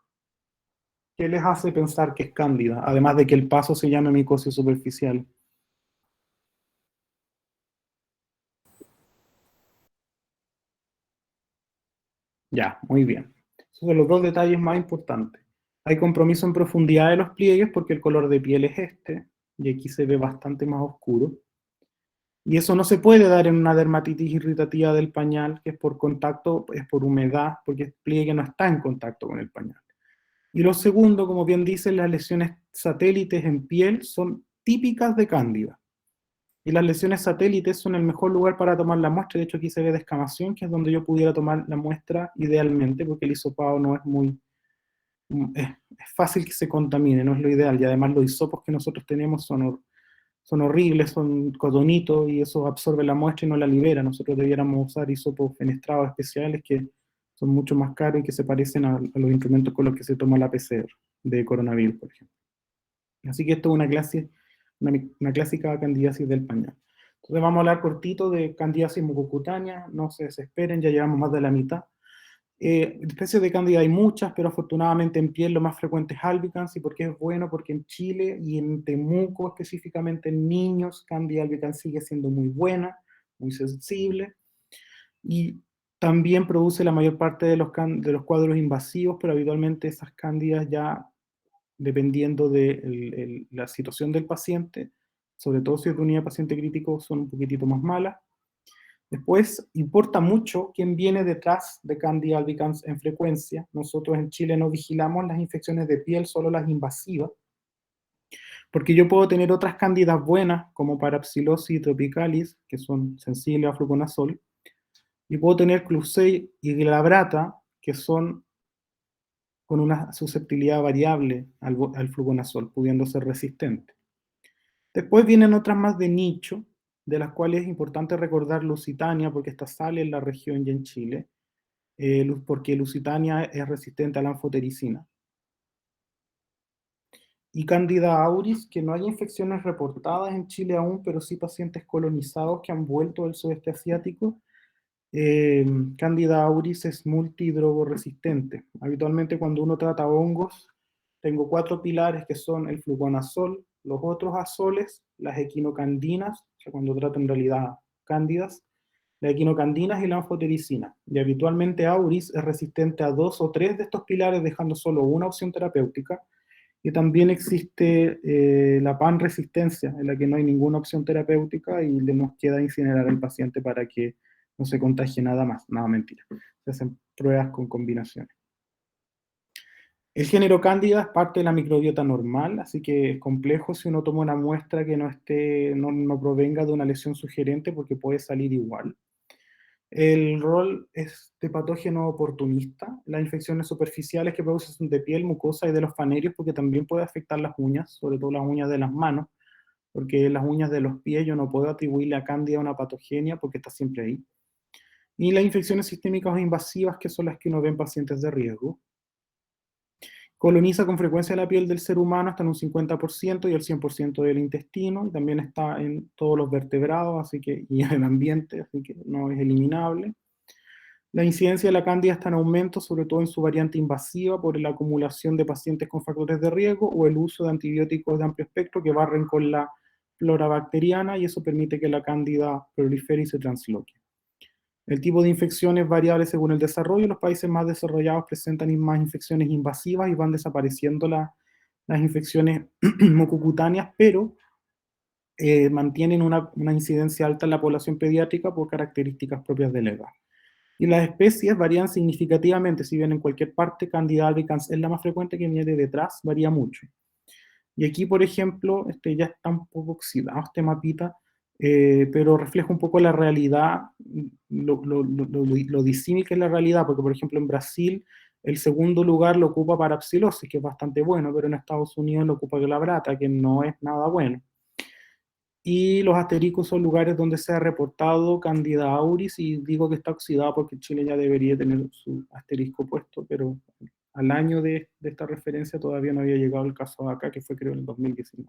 ¿Qué les hace pensar que es cándida? Además de que el paso se llama micosis superficial. Ya, muy bien. Esos son los dos detalles más importantes. Hay compromiso en profundidad de los pliegues porque el color de piel es este, y aquí se ve bastante más oscuro. Y eso no se puede dar en una dermatitis irritativa del pañal, que es por contacto, es por humedad, porque el pliegue no está en contacto con el pañal. Y lo segundo, como bien dicen, las lesiones satélites en piel son típicas de cándida. Y las lesiones satélites son el mejor lugar para tomar la muestra. De hecho, aquí se ve descamación, que es donde yo pudiera tomar la muestra idealmente, porque el hisopado no es muy... es fácil que se contamine, no es lo ideal. Y además los hisopos que nosotros tenemos son horribles, son cotonitos, y eso absorbe la muestra y no la libera. Nosotros debiéramos usar hisopos fenestrados especiales que son mucho más caros y que se parecen a los instrumentos con los que se toma la PCR de coronavirus, por ejemplo. Así que esto es una clásica candidiasis del pañal. Entonces vamos a hablar cortito de candidiasis mucocutánea, no se desesperen, ya llevamos más de la mitad. Especies de cándida hay muchas, pero afortunadamente en piel lo más frecuente es albicans. ¿Y por qué es bueno? Porque en Chile y en Temuco, específicamente en niños, Candida albicans sigue siendo muy buena, muy sensible, y también produce la mayor parte de los cuadros invasivos, pero habitualmente esas cándidas ya, dependiendo de la situación del paciente, sobre todo si es de unidad de paciente crítico, son un poquitito más malas. Después, importa mucho quién viene detrás de Candida albicans en frecuencia. Nosotros en Chile no vigilamos las infecciones de piel, solo las invasivas, porque yo puedo tener otras cándidas buenas, como Parapsilosis tropicalis, que son sensibles a fluconazol, y puedo tener Klebsiella y glabrata, que son con una susceptibilidad variable al fluconazol, pudiendo ser resistentes. Después vienen otras más de nicho, de las cuales es importante recordar Lusitania, porque esta sale en la región y en Chile, porque Lusitania es resistente a la anfotericina. Y Candida auris, que no hay infecciones reportadas en Chile aún, pero sí pacientes colonizados que han vuelto del sudeste asiático. Candida auris es multidrogoresistente. Habitualmente cuando uno trata hongos, tengo 4 pilares que son el fluconazol, los otros azoles, las equinocandinas, o sea, cuando trato en realidad cándidas, las equinocandinas y la anfotericina. Y habitualmente auris es resistente a 2 o 3 de estos pilares, dejando solo una opción terapéutica. Y también existe la panresistencia, en la que no hay ninguna opción terapéutica y le nos queda incinerar al paciente para que no se contagie nada más. Nada, mentira. Se hacen pruebas con combinaciones. El género Cándida es parte de la microbiota normal, así que es complejo si uno toma una muestra que no provenga de una lesión sugerente, porque puede salir igual. El rol es de patógeno oportunista. Las infecciones superficiales que producen de piel, mucosa y de los fanerios, porque también puede afectar las uñas, sobre todo las uñas de las manos, porque las uñas de los pies yo no puedo atribuirle a Cándida una patogenia porque está siempre ahí. Y las infecciones sistémicas o invasivas, que son las que uno ve en pacientes de riesgo. Coloniza con frecuencia la piel del ser humano hasta en un 50% y el 100% del intestino, y también está en todos los vertebrados y en el ambiente, así que no es eliminable. La incidencia de la cándida está en aumento, sobre todo en su variante invasiva, por la acumulación de pacientes con factores de riesgo o el uso de antibióticos de amplio espectro que barren con la flora bacteriana, y eso permite que la cándida prolifere y se transloque. El tipo de infección es variable según el desarrollo. Los países más desarrollados presentan más infecciones invasivas y van desapareciendo las infecciones mucocutáneas, pero mantienen una incidencia alta en la población pediátrica por características propias de la edad. Y las especies varían significativamente. Si bien en cualquier parte Candida albicans es la más frecuente, que viene detrás varía mucho. Y aquí, por ejemplo, ya está un poco oxidado este mapita, pero refleja un poco la realidad, lo disímil que es la realidad, porque por ejemplo en Brasil el segundo lugar lo ocupa Parapsilosis, que es bastante bueno, pero en Estados Unidos lo ocupa glabrata, que no es nada bueno. Y los asteriscos son lugares donde se ha reportado Candida auris, y digo que está oxidado porque Chile ya debería tener su asterisco puesto, pero al año de esta referencia todavía no había llegado el caso de acá, que fue creo en el 2019.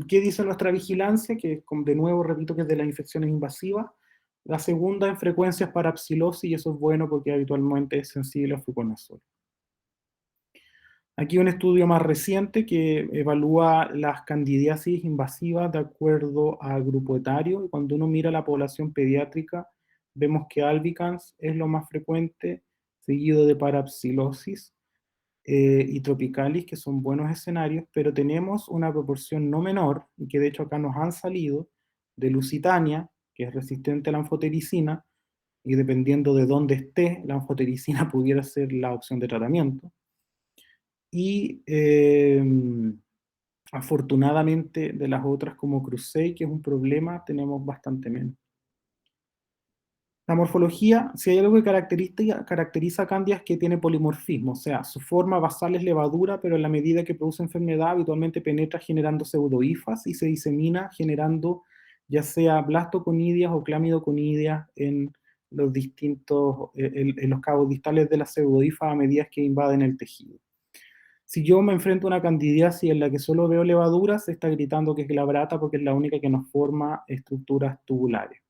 ¿Qué dice nuestra vigilancia? Que de nuevo repito que es de las infecciones invasivas. La segunda en frecuencia es Parapsilosis, y eso es bueno porque habitualmente es sensible a fluconazol. Aquí un estudio más reciente que evalúa las candidiasis invasivas de acuerdo al grupo etario. Y cuando uno mira la población pediátrica, vemos que albicans es lo más frecuente, seguido de parapsilosis y tropicalis, que son buenos escenarios, pero tenemos una proporción no menor, y que de hecho acá nos han salido, de lusitania, que es resistente a la anfotericina, y dependiendo de dónde esté, la anfotericina pudiera ser la opción de tratamiento. Y afortunadamente de las otras como Crusade, que es un problema, tenemos bastante menos. La morfología, si hay algo que caracteriza a Candida es que tiene polimorfismo, o sea, su forma basal es levadura, pero en la medida que produce enfermedad habitualmente penetra generando pseudohifas y se disemina generando ya sea blastoconidias o clamidoconidias en los distintos, en los cabos distales de las pseudohifas a medida que invaden el tejido. Si yo me enfrento a una candidiasis en la que solo veo levaduras, se está gritando que es glabrata porque es la única que nos forma estructuras tubulares.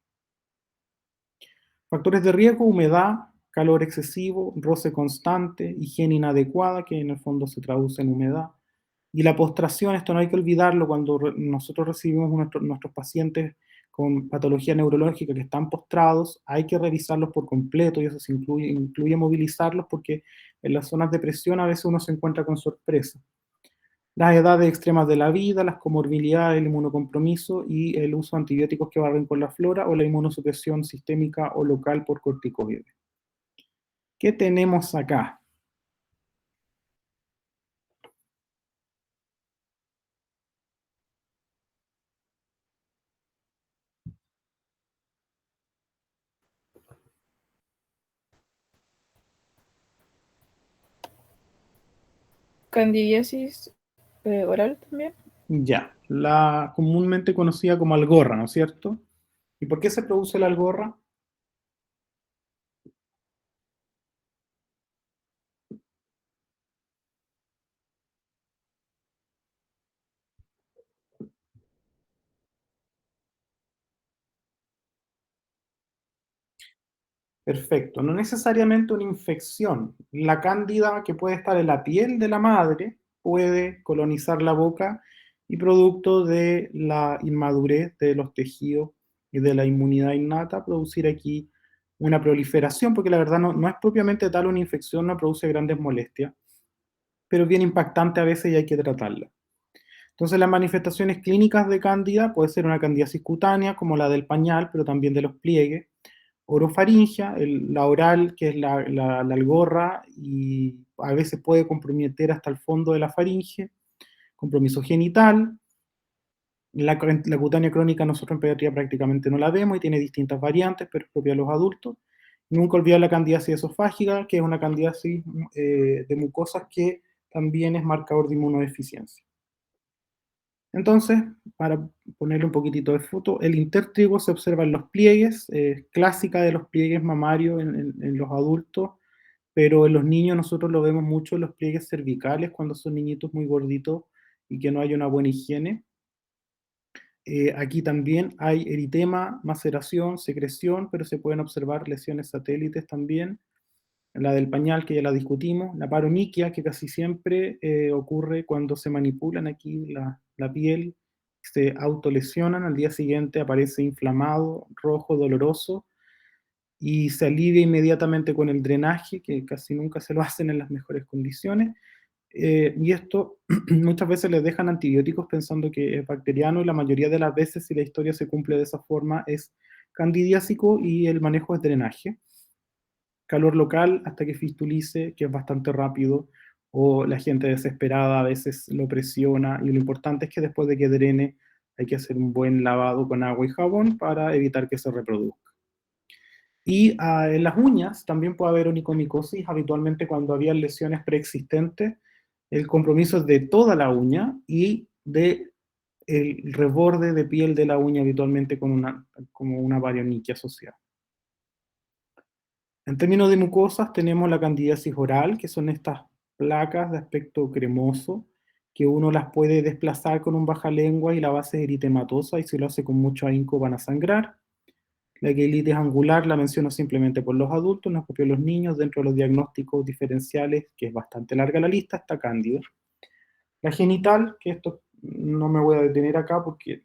Factores de riesgo: humedad, calor excesivo, roce constante, higiene inadecuada, que en el fondo se traduce en humedad. Y la postración, esto no hay que olvidarlo, cuando nosotros recibimos nuestros pacientes con patología neurológica que están postrados, hay que revisarlos por completo, y eso incluye movilizarlos, porque en las zonas de presión a veces uno se encuentra con sorpresa. Las edades extremas de la vida, las comorbilidades, el inmunocompromiso y el uso de antibióticos que barren con la flora o la inmunosupresión sistémica o local por corticoides. ¿Qué tenemos acá? Candidiasis oral también. Ya, la comúnmente conocida como algorra, ¿no es cierto? ¿Y por qué se produce la algorra? Perfecto, no necesariamente una infección. La cándida que puede estar en la piel de la madre puede colonizar la boca y producto de la inmadurez de los tejidos y de la inmunidad innata producir aquí una proliferación, porque la verdad no es propiamente tal una infección, no produce grandes molestias, pero es bien impactante a veces y hay que tratarla. Entonces las manifestaciones clínicas de cándida puede ser una candidiasis cutánea como la del pañal, pero también de los pliegues, orofaringia, la oral, que es la algorra, y a veces puede comprometer hasta el fondo de la faringe, compromiso genital. La cutánea crónica nosotros en pediatría prácticamente no la vemos y tiene distintas variantes, pero es propia de los adultos. Nunca olvidar la candidiasis esofágica, que es una candidiasis de mucosas que también es marcador de inmunodeficiencia. Entonces, para ponerle un poquitito de foto, el intertrigo se observa en los pliegues, clásica de los pliegues mamarios en los adultos, pero en los niños nosotros lo vemos mucho en los pliegues cervicales cuando son niñitos muy gorditos y que no hay una buena higiene. Aquí también hay eritema, maceración, secreción, pero se pueden observar lesiones satélites también. La del pañal, que ya la discutimos. La paroniquia, que casi siempre ocurre cuando se manipulan aquí la piel, se autolesionan, al día siguiente aparece inflamado, rojo, doloroso, y se alivia inmediatamente con el drenaje, que casi nunca se lo hacen en las mejores condiciones. Y esto muchas veces les dejan antibióticos pensando que es bacteriano, y la mayoría de las veces, si la historia se cumple de esa forma, es candidiásico y el manejo es drenaje. Calor local hasta que fistulice, que es bastante rápido, o la gente desesperada a veces lo presiona, y lo importante es que después de que drene hay que hacer un buen lavado con agua y jabón para evitar que se reproduzca. Y en las uñas también puede haber onicomicosis, habitualmente cuando había lesiones preexistentes. El compromiso es de toda la uña y de el reborde de piel de la uña, habitualmente como una varioniquia asociada. En términos de mucosas tenemos la candidiasis oral, que son estas placas de aspecto cremoso, que uno las puede desplazar con un bajalengua y la base es eritematosa, y si lo hace con mucho ahínco van a sangrar. La quelitis angular la menciono simplemente por los adultos, no copio los niños. Dentro de los diagnósticos diferenciales, que es bastante larga la lista, está cándida. La genital, que esto no me voy a detener acá porque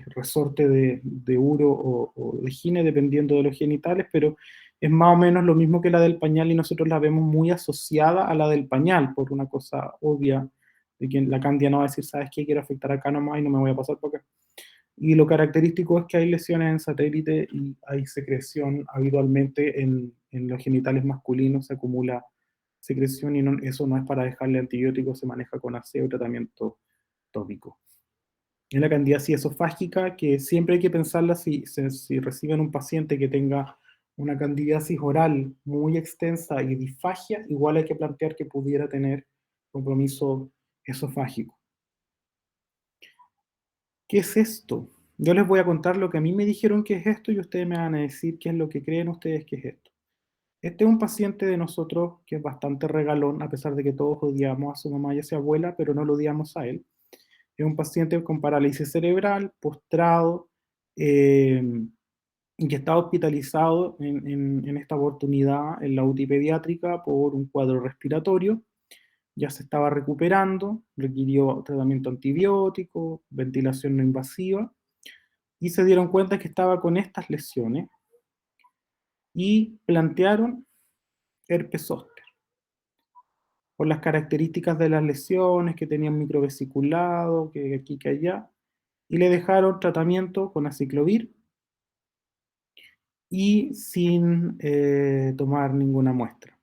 resorte de uro o de gine, dependiendo de los genitales, pero es más o menos lo mismo que la del pañal y nosotros la vemos muy asociada a la del pañal, por una cosa obvia, de que la Cándida no va a decir, ¿sabes qué? Quiero afectar acá nomás y no me voy a pasar por acá. Y lo característico es que hay lesiones en satélite y hay secreción habitualmente en los genitales masculinos, se acumula secreción y eso no es para dejarle antibióticos, se maneja con aseo y tratamiento tópico. En la candidiasis esofágica, que siempre hay que pensarla si reciben un paciente que tenga una candidiasis oral muy extensa y disfagia, igual hay que plantear que pudiera tener compromiso esofágico. ¿Qué es esto? Yo les voy a contar lo que a mí me dijeron que es esto y ustedes me van a decir qué es lo que creen ustedes que es esto. Este es un paciente de nosotros que es bastante regalón, a pesar de que todos odiamos a su mamá y a su abuela, pero no lo odiamos a él. Es un paciente con parálisis cerebral, postrado, y que está hospitalizado en esta oportunidad en la UTI pediátrica por un cuadro respiratorio. Ya se estaba recuperando, requirió tratamiento antibiótico, ventilación no invasiva, y se dieron cuenta que estaba con estas lesiones y plantearon herpes zóster. Por las características de las lesiones, que tenían microvesiculado, que aquí, que allá, y le dejaron tratamiento con aciclovir y sin tomar ninguna muestra.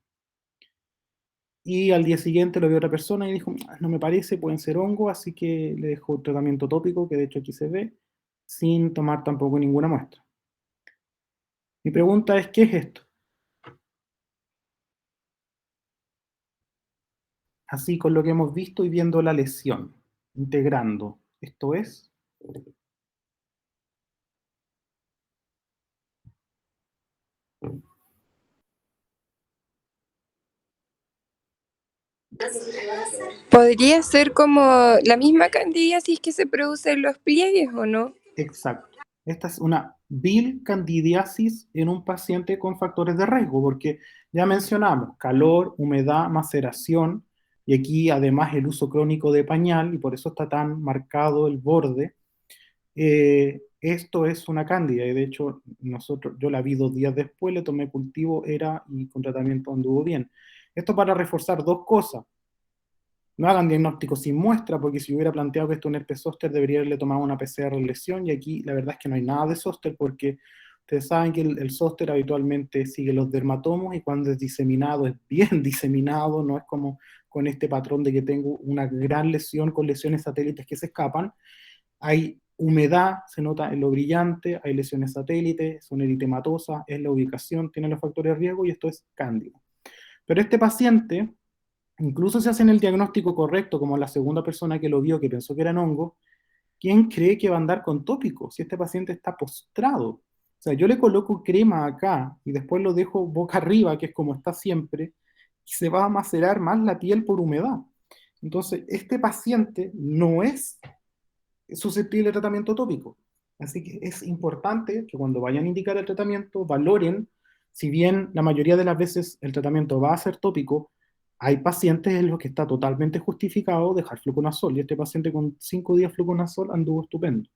Y al día siguiente lo vio otra persona y dijo, no me parece, pueden ser hongos, así que le dejó un tratamiento tópico, que de hecho aquí se ve, sin tomar tampoco ninguna muestra. Mi pregunta es, ¿qué es esto? Así con lo que hemos visto y viendo la lesión, integrando. Esto es... ¿Podría ser como la misma candidiasis que se produce en los pliegues o no? Exacto. Esta es una bilcandidiasis en un paciente con factores de riesgo, porque ya mencionamos calor, humedad, maceración, y aquí además el uso crónico de pañal, y por eso está tan marcado el borde. Esto es una cándida, y de hecho yo la vi 2 días después, le tomé cultivo, y con tratamiento anduvo bien. Esto para reforzar dos cosas. No hagan diagnóstico sin muestra, porque si hubiera planteado que esto es un herpes zóster, debería haberle tomado una PCR lesión, y aquí la verdad es que no hay nada de zóster, porque ustedes saben que el zóster habitualmente sigue los dermatomos, y cuando es diseminado, es bien diseminado, no es como con este patrón de que tengo una gran lesión con lesiones satélites que se escapan. Hay humedad, se nota en lo brillante, hay lesiones satélites, son eritematosas, es la ubicación, tiene los factores de riesgo, y esto es cándida. Pero este paciente, incluso si hacen el diagnóstico correcto, como la segunda persona que lo vio, que pensó que eran hongos, ¿quién cree que va a andar con tópicos si este paciente está postrado? O sea, yo le coloco crema acá y después lo dejo boca arriba, que es como está siempre, y se va a macerar más la piel por humedad. Entonces, este paciente no es susceptible de tratamiento tópico. Así que es importante que cuando vayan a indicar el tratamiento, valoren, si bien la mayoría de las veces el tratamiento va a ser tópico, hay pacientes en los que está totalmente justificado dejar fluconazol, y este paciente con 5 días fluconazol anduvo estupendo.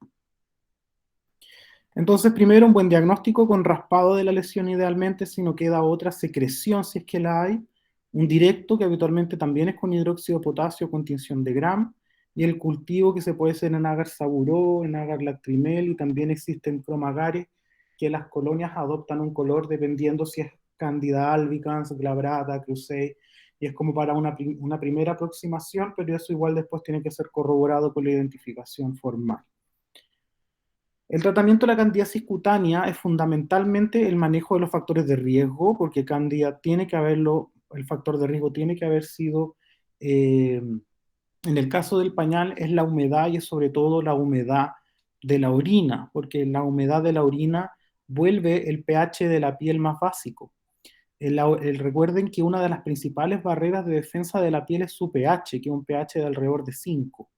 Entonces, primero un buen diagnóstico con raspado de la lesión idealmente, si no queda otra secreción, si es que la hay, un directo que habitualmente también es con hidróxido de potasio con tinción de Gram, y el cultivo que se puede hacer en agar saburó, en agar lacrimel, y también existen cromagares que las colonias adoptan un color dependiendo si es Candida albicans, glabrata, crusei, y es como para una primera aproximación, pero eso igual después tiene que ser corroborado con la identificación formal. El tratamiento de la candidiasis cutánea es fundamentalmente el manejo de los factores de riesgo, porque Candida tiene que haberlo, el factor de riesgo tiene que haber sido, en el caso del pañal, es la humedad, y es sobre todo la humedad de la orina, porque la humedad de la orina vuelve el pH de la piel más básico. Recuerden que una de las principales barreras de defensa de la piel es su pH, que es un pH de alrededor de 5.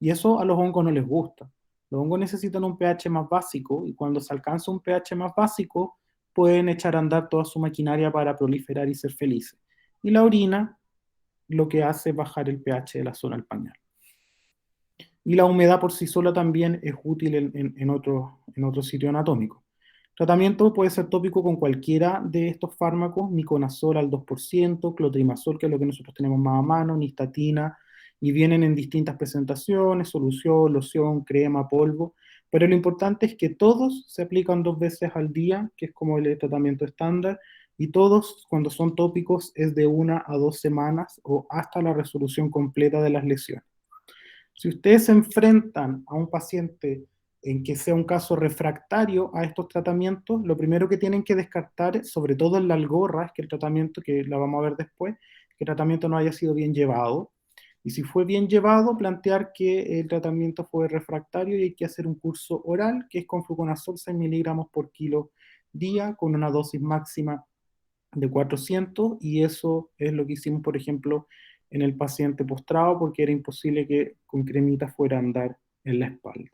Y eso a los hongos no les gusta. Los hongos necesitan un pH más básico, y cuando se alcanza un pH más básico, pueden echar a andar toda su maquinaria para proliferar y ser felices. Y la orina lo que hace es bajar el pH de la zona del pañal. y la humedad por sí sola también es útil en otro sitio anatómico. Tratamiento puede ser tópico con cualquiera de estos fármacos, miconazol al 2%, clotrimazol, que es lo que nosotros tenemos más a mano, nistatina, y vienen en distintas presentaciones, solución, loción, crema, polvo, pero lo importante es que todos se aplican 2 veces al día, que es como el tratamiento estándar, y todos, cuando son tópicos, es de 1 a 2 semanas o hasta la resolución completa de las lesiones. Si ustedes se enfrentan a un paciente en que sea un caso refractario a estos tratamientos, lo primero que tienen que descartar, sobre todo en la algorra, es que el tratamiento, que la vamos a ver después, que el tratamiento no haya sido bien llevado. Y si fue bien llevado, plantear que el tratamiento fue refractario y hay que hacer un curso oral, que es con fluconazol 6 miligramos por kilo día, con una dosis máxima de 400, y eso es lo que hicimos, por ejemplo, en el paciente postrado, porque era imposible que con cremita fuera a andar en la espalda.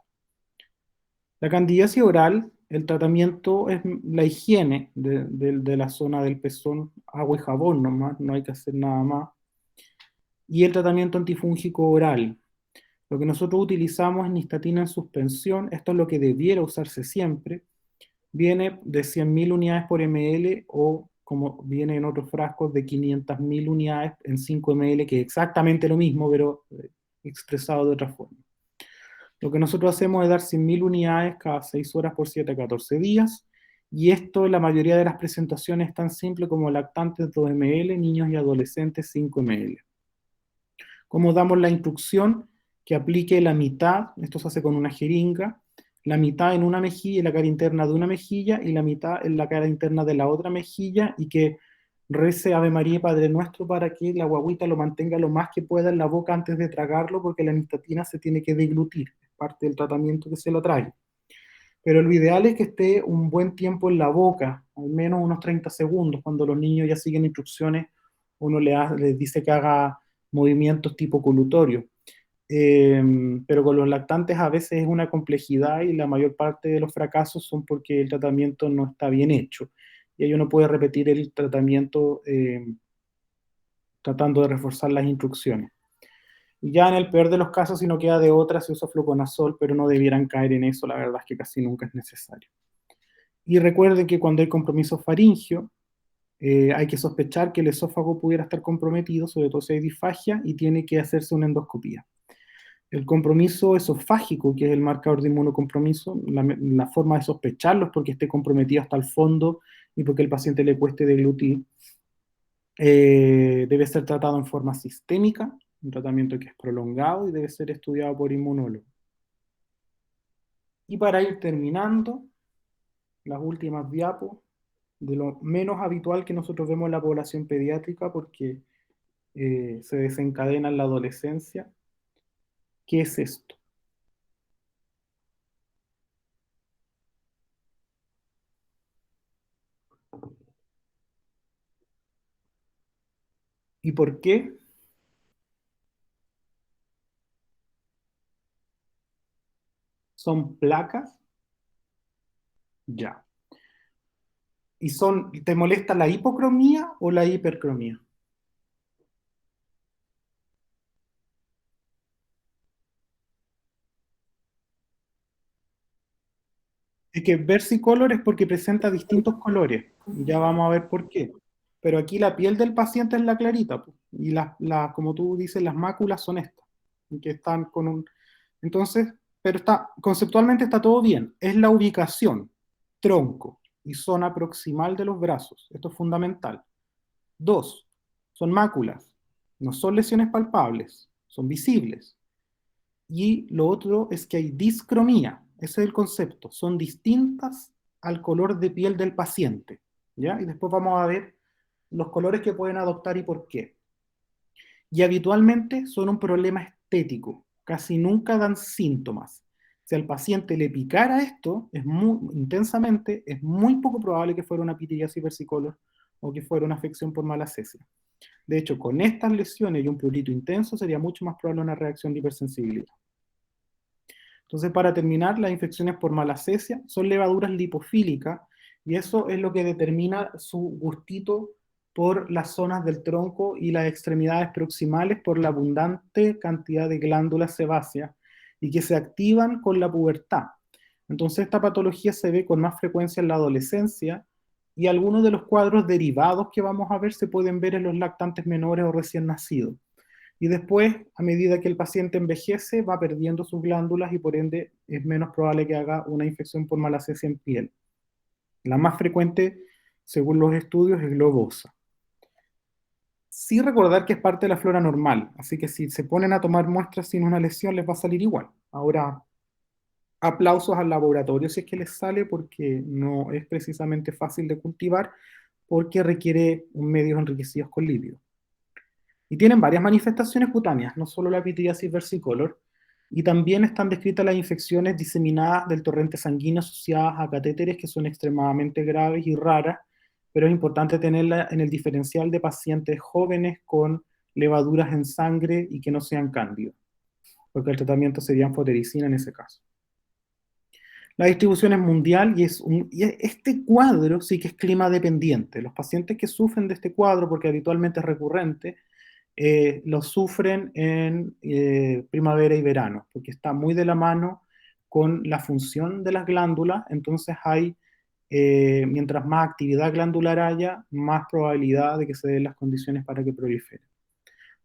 La candidiasis oral, el tratamiento es la higiene de la zona del pezón, agua y jabón nomás, no hay que hacer nada más. Y el tratamiento antifúngico oral. Lo que nosotros utilizamos es nistatina en suspensión, esto es lo que debiera usarse siempre. Viene de 100.000 unidades por ml o como viene en otros frascos de 500.000 unidades en 5 ml, que es exactamente lo mismo, pero expresado de otra forma. Lo que nosotros hacemos es dar 100.000 unidades cada 6 horas por 7 a 14 días, y esto en la mayoría de las presentaciones es tan simple como lactantes 2 ml, niños y adolescentes 5 ml. ¿Cómo damos la instrucción? Que aplique la mitad, esto se hace con una jeringa, la mitad en una mejilla, en la cara interna de una mejilla, y la mitad en la cara interna de la otra mejilla, y que rece Ave María y Padre Nuestro para que la guagüita lo mantenga lo más que pueda en la boca antes de tragarlo, porque la nistatina se tiene que deglutir, es parte del tratamiento que se lo trae. Pero lo ideal es que esté un buen tiempo en la boca, al menos unos 30 segundos, cuando los niños ya siguen instrucciones, uno les dice que haga movimientos tipo colutorio. Pero con los lactantes a veces es una complejidad, y la mayor parte de los fracasos son porque el tratamiento no está bien hecho. Y ahí uno puede repetir el tratamiento tratando de reforzar las instrucciones. Y ya en el peor de los casos, si no queda de otra, se usa fluconazol, pero no debieran caer en eso, la verdad es que casi nunca es necesario. Y recuerden que cuando hay compromiso faríngeo, hay que sospechar que el esófago pudiera estar comprometido, sobre todo si hay disfagia, y tiene que hacerse una endoscopía. El compromiso esofágico, que es el marcador de inmunocompromiso, la forma de sospecharlo es porque esté comprometido hasta el fondo y porque el paciente le cueste deglutir. Debe ser tratado en forma sistémica, un tratamiento que es prolongado, y debe ser estudiado por inmunólogos. Y para ir terminando, las últimas diapos, de lo menos habitual que nosotros vemos en la población pediátrica, porque se desencadena en la adolescencia. ¿Qué es esto? ¿Y por qué? ¿Son placas? Ya. ¿Y te molesta la hipocromía o la hipercromía? Es que versicolor es porque presenta distintos colores. Ya vamos a ver por qué. Pero aquí la piel del paciente es la clarita, po, y como tú dices, las máculas son estas, que están con un... Entonces, pero conceptualmente está todo bien. Es la ubicación, tronco y zona proximal de los brazos. Esto es fundamental. 2, son máculas. No son lesiones palpables, son visibles. Y lo otro es que hay discromía. Ese es el concepto. Son distintas al color de piel del paciente, ¿ya? Y después vamos a ver los colores que pueden adoptar y por qué. Y habitualmente son un problema estético. Casi nunca dan síntomas. Si al paciente le picara esto intensamente, es muy poco probable que fuera una pityriasis versicolor o que fuera una afección por malacesia. De hecho, con estas lesiones y un prurito intenso sería mucho más probable una reacción de hipersensibilidad. Entonces, para terminar, las infecciones por malacesia son levaduras lipofílicas, y eso es lo que determina su gustito por las zonas del tronco y las extremidades proximales por la abundante cantidad de glándulas sebáceas, y que se activan con la pubertad. Entonces esta patología se ve con más frecuencia en la adolescencia y algunos de los cuadros derivados que vamos a ver se pueden ver en los lactantes menores o recién nacidos. Y después, a medida que el paciente envejece, va perdiendo sus glándulas y por ende es menos probable que haga una infección por malacesia en piel. La más frecuente, según los estudios, es globosa. Sí recordar que es parte de la flora normal, así que si se ponen a tomar muestras sin una lesión les va a salir igual. Ahora, aplausos al laboratorio si es que les sale, porque no es precisamente fácil de cultivar, porque requiere medios enriquecidos con litio. Y tienen varias manifestaciones cutáneas, no solo la pityriasis versicolor, y también están descritas las infecciones diseminadas del torrente sanguíneo asociadas a catéteres que son extremadamente graves y raras, pero es importante tenerla en el diferencial de pacientes jóvenes con levaduras en sangre y que no sean cándidos, porque el tratamiento sería anfotericina en ese caso. La distribución es mundial y este cuadro sí que es clima dependiente. Los pacientes que sufren de este cuadro, porque habitualmente es recurrente, lo sufren en primavera y verano, porque está muy de la mano con la función de las glándulas, entonces hay, mientras más actividad glandular haya, más probabilidad de que se den las condiciones para que prolifere.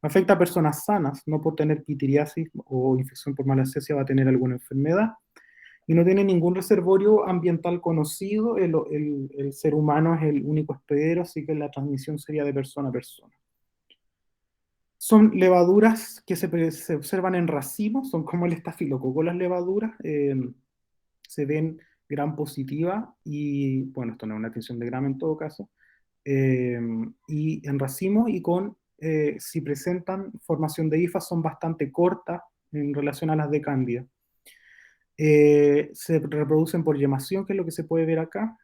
Afecta a personas sanas, no por tener pityriasis o infección por malacesia va a tener alguna enfermedad, y no tiene ningún reservorio ambiental conocido, el ser humano es el único hospedero, así que la transmisión sería de persona a persona. Son levaduras que se observan en racimos, son como el estafilococo las levaduras, se ven gram positiva y, bueno, esto no es una tinción de gram en todo caso, y en racimos y si presentan formación de hifas son bastante cortas en relación a las de cándida. Se reproducen por yemación, que es lo que se puede ver acá.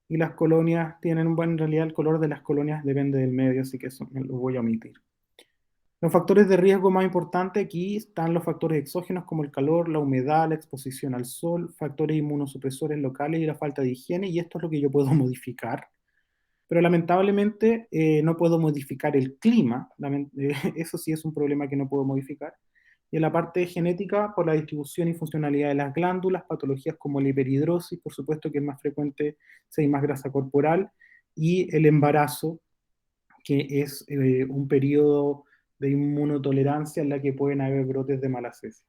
Y las colonias tienen, bueno, en realidad el color de las colonias depende del medio, así que eso lo voy a omitir. Los factores de riesgo más importantes, aquí están los factores exógenos como el calor, la humedad, la exposición al sol, factores inmunosupresores locales y la falta de higiene, y esto es lo que yo puedo modificar. Pero lamentablemente no puedo modificar el clima, eso sí es un problema que no puedo modificar. Y en la parte genética, por la distribución y funcionalidad de las glándulas, patologías como la hiperhidrosis, por supuesto que es más frecuente si hay más grasa corporal, y el embarazo, que es un periodo de inmunotolerancia en la que pueden haber brotes de malacesia.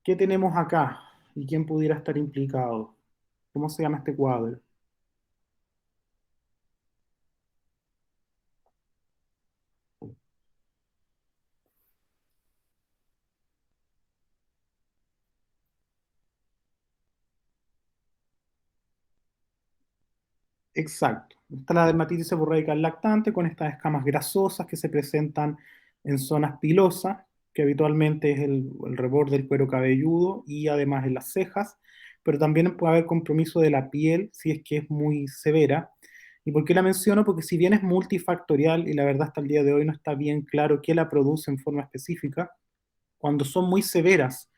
¿Qué tenemos acá? ¿Y quién pudiera estar implicado? ¿Cómo se llama este cuadro? Exacto. Está la dermatitis seborreica lactante con estas escamas grasosas que se presentan en zonas pilosas, que habitualmente es el reborde del cuero cabelludo y además en las cejas, pero también puede haber compromiso de la piel si es que es muy severa. ¿Y por qué la menciono? Porque si bien es multifactorial y la verdad hasta el día de hoy no está bien claro qué la produce en forma específica, cuando son muy severas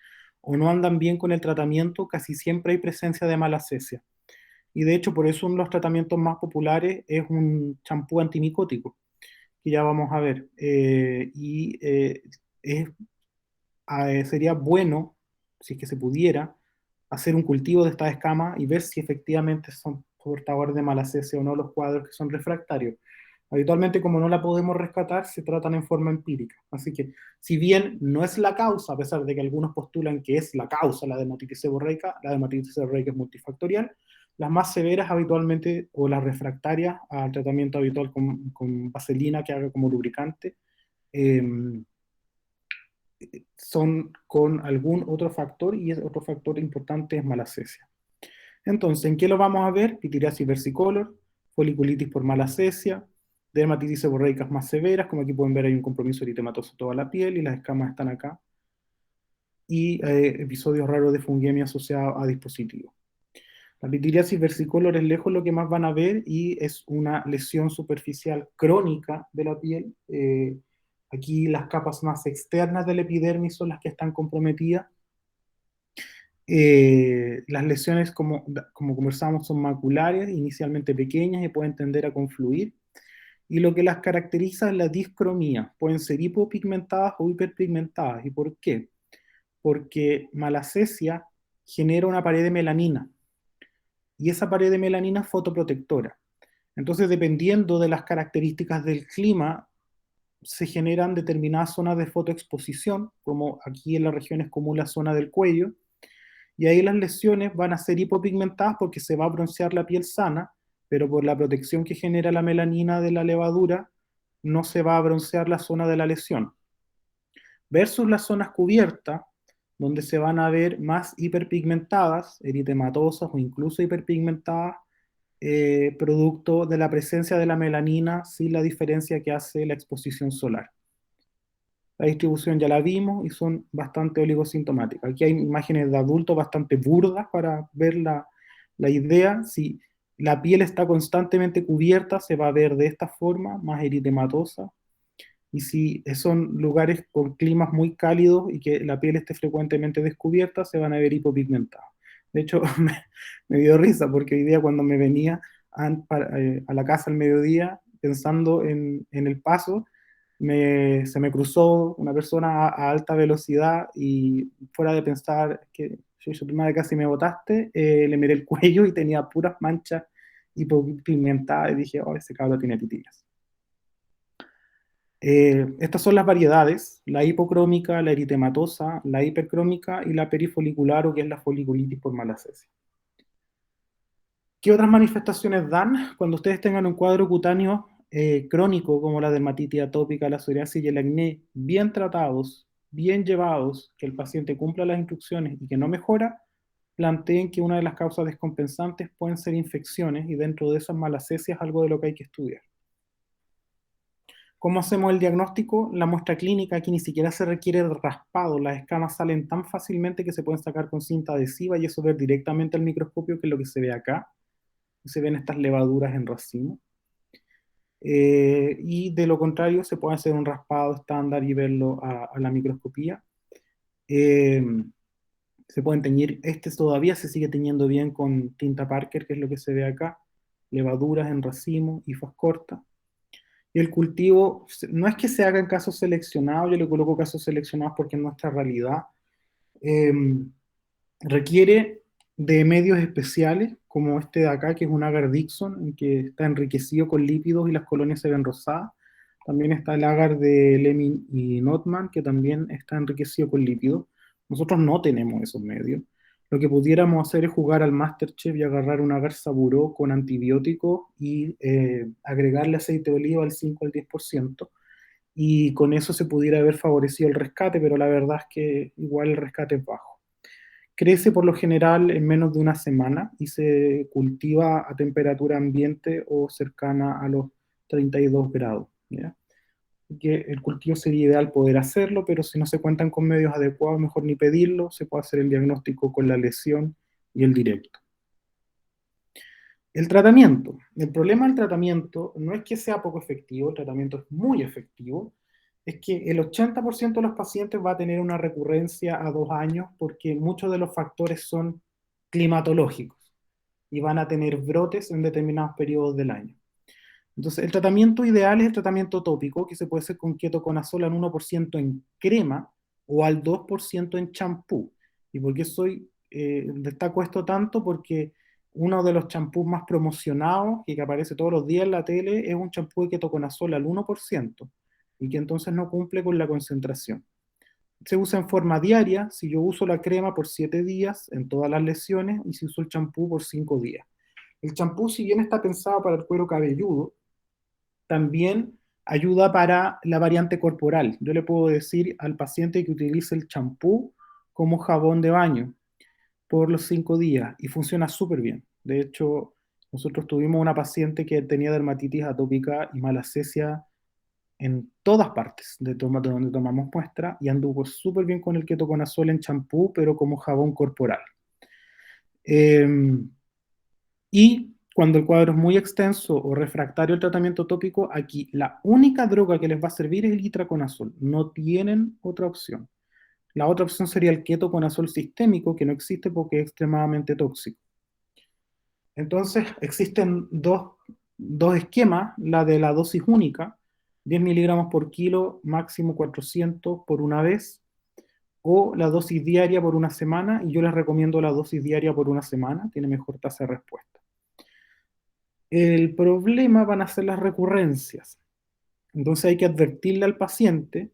o no andan bien con el tratamiento, casi siempre hay presencia de malacesia. Y de hecho, por eso uno de los tratamientos más populares es un champú antimicótico, que ya vamos a ver. Sería bueno, si es que se pudiera, hacer un cultivo de estas escamas y ver si efectivamente son portadores de malacesia o no los cuadros que son refractarios. Habitualmente, como no la podemos rescatar, se tratan en forma empírica. Así que, si bien no es la causa, a pesar de que algunos postulan que es la causa la dermatitis seborreica es multifactorial, las más severas habitualmente, o las refractarias al tratamiento habitual con vaselina que haga como lubricante, son con algún otro factor, y otro factor importante es malacesia. Entonces, ¿en qué lo vamos a ver? Pityriasis versicolor, foliculitis por malacesia, dermatitis seborreicas más severas, como aquí pueden ver hay un compromiso eritematoso de toda la piel y las escamas están acá, y episodios raros de fungemia asociados a dispositivos. La pityriasis versicolor es lejos lo que más van a ver y es una lesión superficial crónica de la piel. Aquí las capas más externas del epidermis son las que están comprometidas. Las lesiones, como conversamos, son maculares, inicialmente pequeñas y pueden tender a confluir. y lo que las caracteriza es la discromía. Pueden ser hipopigmentadas o hiperpigmentadas. ¿Y por qué? Porque malacesia genera una pared de melanina, y esa pared de melanina es fotoprotectora. Entonces, dependiendo de las características del clima, se generan determinadas zonas de fotoexposición, como aquí en la región es común la zona del cuello, y ahí las lesiones van a ser hipopigmentadas porque se va a broncear la piel sana, pero por la protección que genera la melanina de la levadura, no se va a broncear la zona de la lesión. Versus las zonas cubiertas, donde se van a ver más hiperpigmentadas, eritematosas o incluso hiperpigmentadas, producto de la presencia de la melanina sin la diferencia que hace la exposición solar. La distribución ya la vimos y son bastante oligosintomáticas. Aquí hay imágenes de adultos bastante burdas para ver la idea. Si la piel está constantemente cubierta, se va a ver de esta forma, más eritematosa. Y si son lugares con climas muy cálidos y que la piel esté frecuentemente descubierta, se van a ver hipopigmentados. De hecho, me dio risa porque hoy día cuando me venía a la casa al mediodía, pensando en el paso, se me cruzó una persona a alta velocidad y fuera de pensar que yo tu madre casi me botaste, le miré el cuello y tenía puras manchas hipopigmentadas y dije, oh, ese cabro tiene titillas. Estas son las variedades: la hipocrómica, la eritematosa, la hipercrómica y la perifolicular, o que es la foliculitis por malacesia. ¿Qué otras manifestaciones dan? Cuando ustedes tengan un cuadro cutáneo crónico como la dermatitis atópica, la psoriasis y el acné, bien tratados, bien llevados, que el paciente cumpla las instrucciones y que no mejora, planteen que una de las causas descompensantes pueden ser infecciones, y dentro de esas malacesia es algo de lo que hay que estudiar. ¿Cómo hacemos el diagnóstico? La muestra clínica, aquí ni siquiera se requiere raspado, las escamas salen tan fácilmente que se pueden sacar con cinta adhesiva y eso ver directamente al microscopio, que es lo que se ve acá. Se ven estas levaduras en racimo. Y de lo contrario se puede hacer un raspado estándar y verlo a la microscopía. Se pueden teñir, todavía se sigue teñiendo bien con tinta Parker, que es lo que se ve acá, levaduras en racimo, hifas cortas. Y el cultivo, no es que se haga en casos seleccionados, yo le coloco casos seleccionados porque en nuestra realidad requiere de medios especiales, como este de acá, que es un agar Dixon, en que está enriquecido con lípidos y las colonias se ven rosadas. También está el agar de Lemin y Notman, que también está enriquecido con lípidos. Nosotros no tenemos esos medios. Lo que pudiéramos hacer es jugar al MasterChef y agarrar un agar saburó con antibióticos y agregarle aceite de oliva al 5 al 10%, y con eso se pudiera haber favorecido el rescate, pero la verdad es que igual el rescate es bajo. Crece por lo general en menos de una semana y se cultiva a temperatura ambiente o cercana a los 32 grados. ¿Ya? Que el cultivo sería ideal poder hacerlo, pero si no se cuentan con medios adecuados, mejor ni pedirlo. Se puede hacer el diagnóstico con la lesión y el directo. El tratamiento. El problema del tratamiento no es que sea poco efectivo, el tratamiento es muy efectivo, es que el 80% de los pacientes va a tener una recurrencia a 2 años porque muchos de los factores son climatológicos y van a tener brotes en determinados periodos del año. Entonces, el tratamiento ideal es el tratamiento tópico, que se puede hacer con ketoconazol al 1% en crema o al 2% en champú. ¿Y por qué destaco esto tanto? Porque uno de los champús más promocionados y que aparece todos los días en la tele es un champú de ketoconazol al 1%, y que entonces no cumple con la concentración. Se usa en forma diaria, si yo uso la crema por 7 días en todas las lesiones, y si uso el champú por 5 días. El champú, si bien está pensado para el cuero cabelludo, también ayuda para la variante corporal. Yo le puedo decir al paciente que utilice el champú como jabón de baño por los 5 días y funciona súper bien. De hecho, nosotros tuvimos una paciente que tenía dermatitis atópica y malacesia en todas partes de donde tomamos muestra, y anduvo súper bien con el ketoconazol en champú, pero como jabón corporal. Y cuando el cuadro es muy extenso o refractario al tratamiento tópico, aquí la única droga que les va a servir es el itraconazol. No tienen otra opción. La otra opción sería el ketoconazol sistémico, que no existe porque es extremadamente tóxico. Entonces, existen dos dos esquemas, la de la dosis única, 10 miligramos por kilo, máximo 400 por una vez, o la dosis diaria por una semana, y yo les recomiendo la dosis diaria por una semana, tiene mejor tasa de respuesta. El problema van a ser las recurrencias. Entonces hay que advertirle al paciente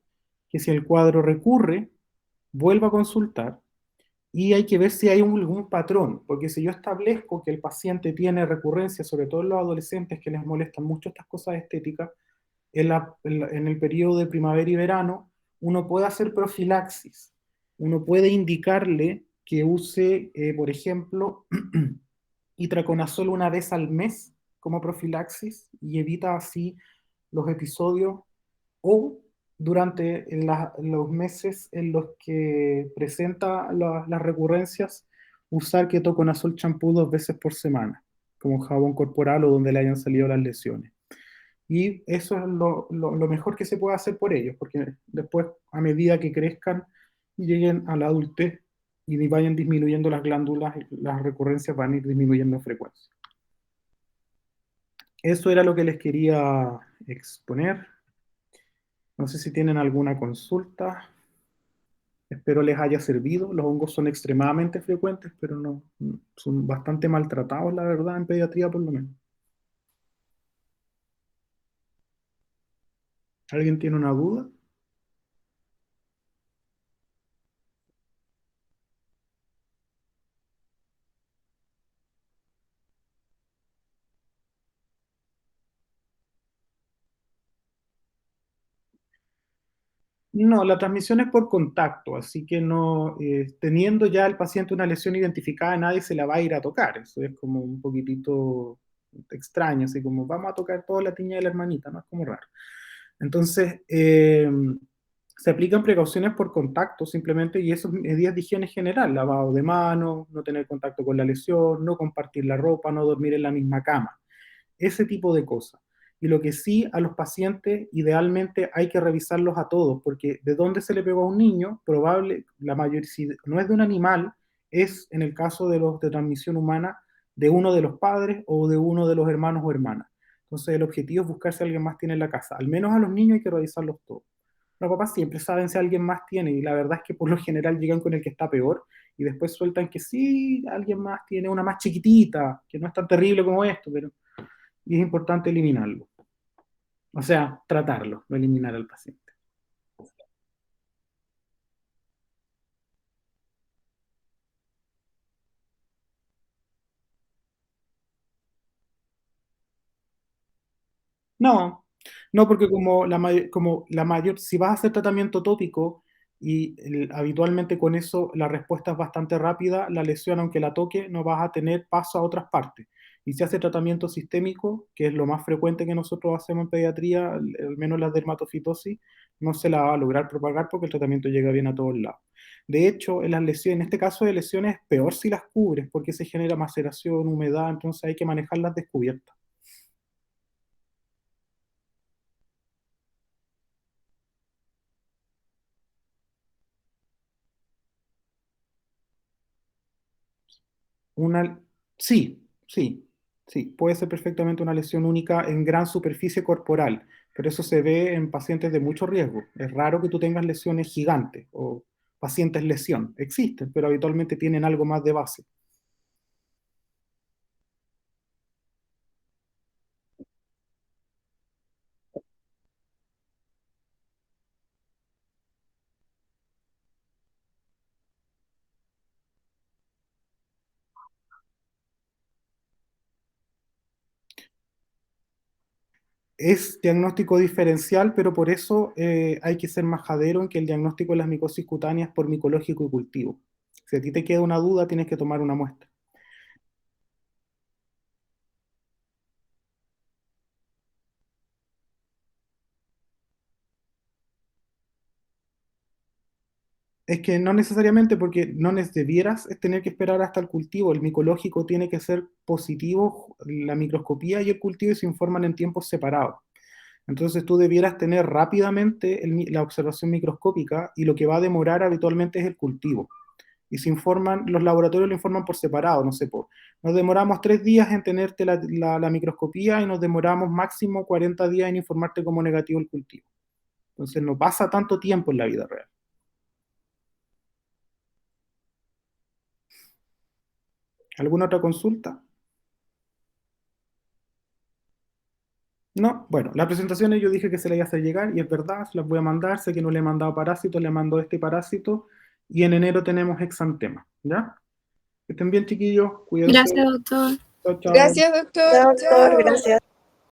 que si el cuadro recurre, vuelva a consultar, y hay que ver si hay algún patrón, porque si yo establezco que el paciente tiene recurrencias, sobre todo en los adolescentes que les molestan mucho estas cosas estéticas, en el periodo de primavera y verano, uno puede hacer profilaxis. Uno puede indicarle que use, por ejemplo, itraconazol una vez al mes como profilaxis y evita así los episodios, o durante los meses en los que presenta las recurrencias, usar ketoconazol champú 2 veces por semana, como jabón corporal o donde le hayan salido las lesiones. Y eso es lo mejor que se puede hacer por ellos, porque después, a medida que crezcan y lleguen a la adultez y vayan disminuyendo las glándulas, las recurrencias van a ir disminuyendo en frecuencia. Eso era lo que les quería exponer. No sé si tienen alguna consulta. Espero les haya servido. Los hongos son extremadamente frecuentes, pero no, son bastante maltratados, la verdad, en pediatría por lo menos. ¿Alguien tiene una duda? No, la transmisión es por contacto, así que no, teniendo ya el paciente una lesión identificada, nadie se la va a ir a tocar. Eso es como un poquitito extraño, así como vamos a tocar toda la tiña de la hermanita, ¿no? Es como raro. Entonces, se aplican precauciones por contacto simplemente, y eso es medidas de higiene general: lavado de manos, no tener contacto con la lesión, no compartir la ropa, no dormir en la misma cama, ese tipo de cosas. Y lo que sí, a los pacientes idealmente hay que revisarlos a todos, porque de dónde se le pegó a un niño, probable, la mayoría, si no es de un animal, es en el caso de los de transmisión humana, de uno de los padres o de uno de los hermanos o hermanas. Entonces el objetivo es buscar si alguien más tiene en la casa. Al menos a los niños hay que revisarlos todos. Los papás siempre saben si alguien más tiene, y la verdad es que por lo general llegan con el que está peor y después sueltan que sí, alguien más tiene una más chiquitita, que no es tan terrible como esto, pero y es importante eliminarlo. O sea, tratarlo, no eliminar al paciente. No, no, porque como la mayor, si vas a hacer tratamiento tópico y habitualmente con eso la respuesta es bastante rápida, la lesión, aunque la toque, no vas a tener paso a otras partes. Y si hace tratamiento sistémico, que es lo más frecuente que nosotros hacemos en pediatría, al menos la dermatofitosis, no se la va a lograr propagar porque el tratamiento llega bien a todos lados. De hecho, en las lesiones, en este caso de lesiones, es peor si las cubres porque se genera maceración, humedad, entonces hay que manejarlas descubiertas. Una, sí, sí, sí, puede ser perfectamente una lesión única en gran superficie corporal, pero eso se ve en pacientes de mucho riesgo. Es raro que tú tengas lesiones gigantes o pacientes lesión. Existen, pero habitualmente tienen algo más de base. Es diagnóstico diferencial, pero por eso hay que ser majadero en que el diagnóstico de las micosis cutáneas por micológico y cultivo. Si a ti te queda una duda, tienes que tomar una muestra. Es que no necesariamente, porque no debieras tener que esperar hasta el cultivo. El micológico tiene que ser positivo, la microscopía y el cultivo se informan en tiempos separados. Entonces tú debieras tener rápidamente la observación microscópica, y lo que va a demorar habitualmente es el cultivo. Y se informan, los laboratorios lo informan por separado, no sé, nos demoramos 3 días en tenerte la microscopía y nos demoramos máximo 40 días en informarte como negativo el cultivo. Entonces no pasa tanto tiempo en la vida real. ¿Alguna otra consulta? No, bueno, las presentaciones yo dije que se las iba a hacer llegar y es verdad, se las voy a mandar, sé que no le he mandado parásitos, le mando este parásito y en enero tenemos exantema, ¿ya? Que estén bien, chiquillos, cuídense. Gracias, doctor. Chao, chao. Gracias, doctor. Doctor, Chao. gracias.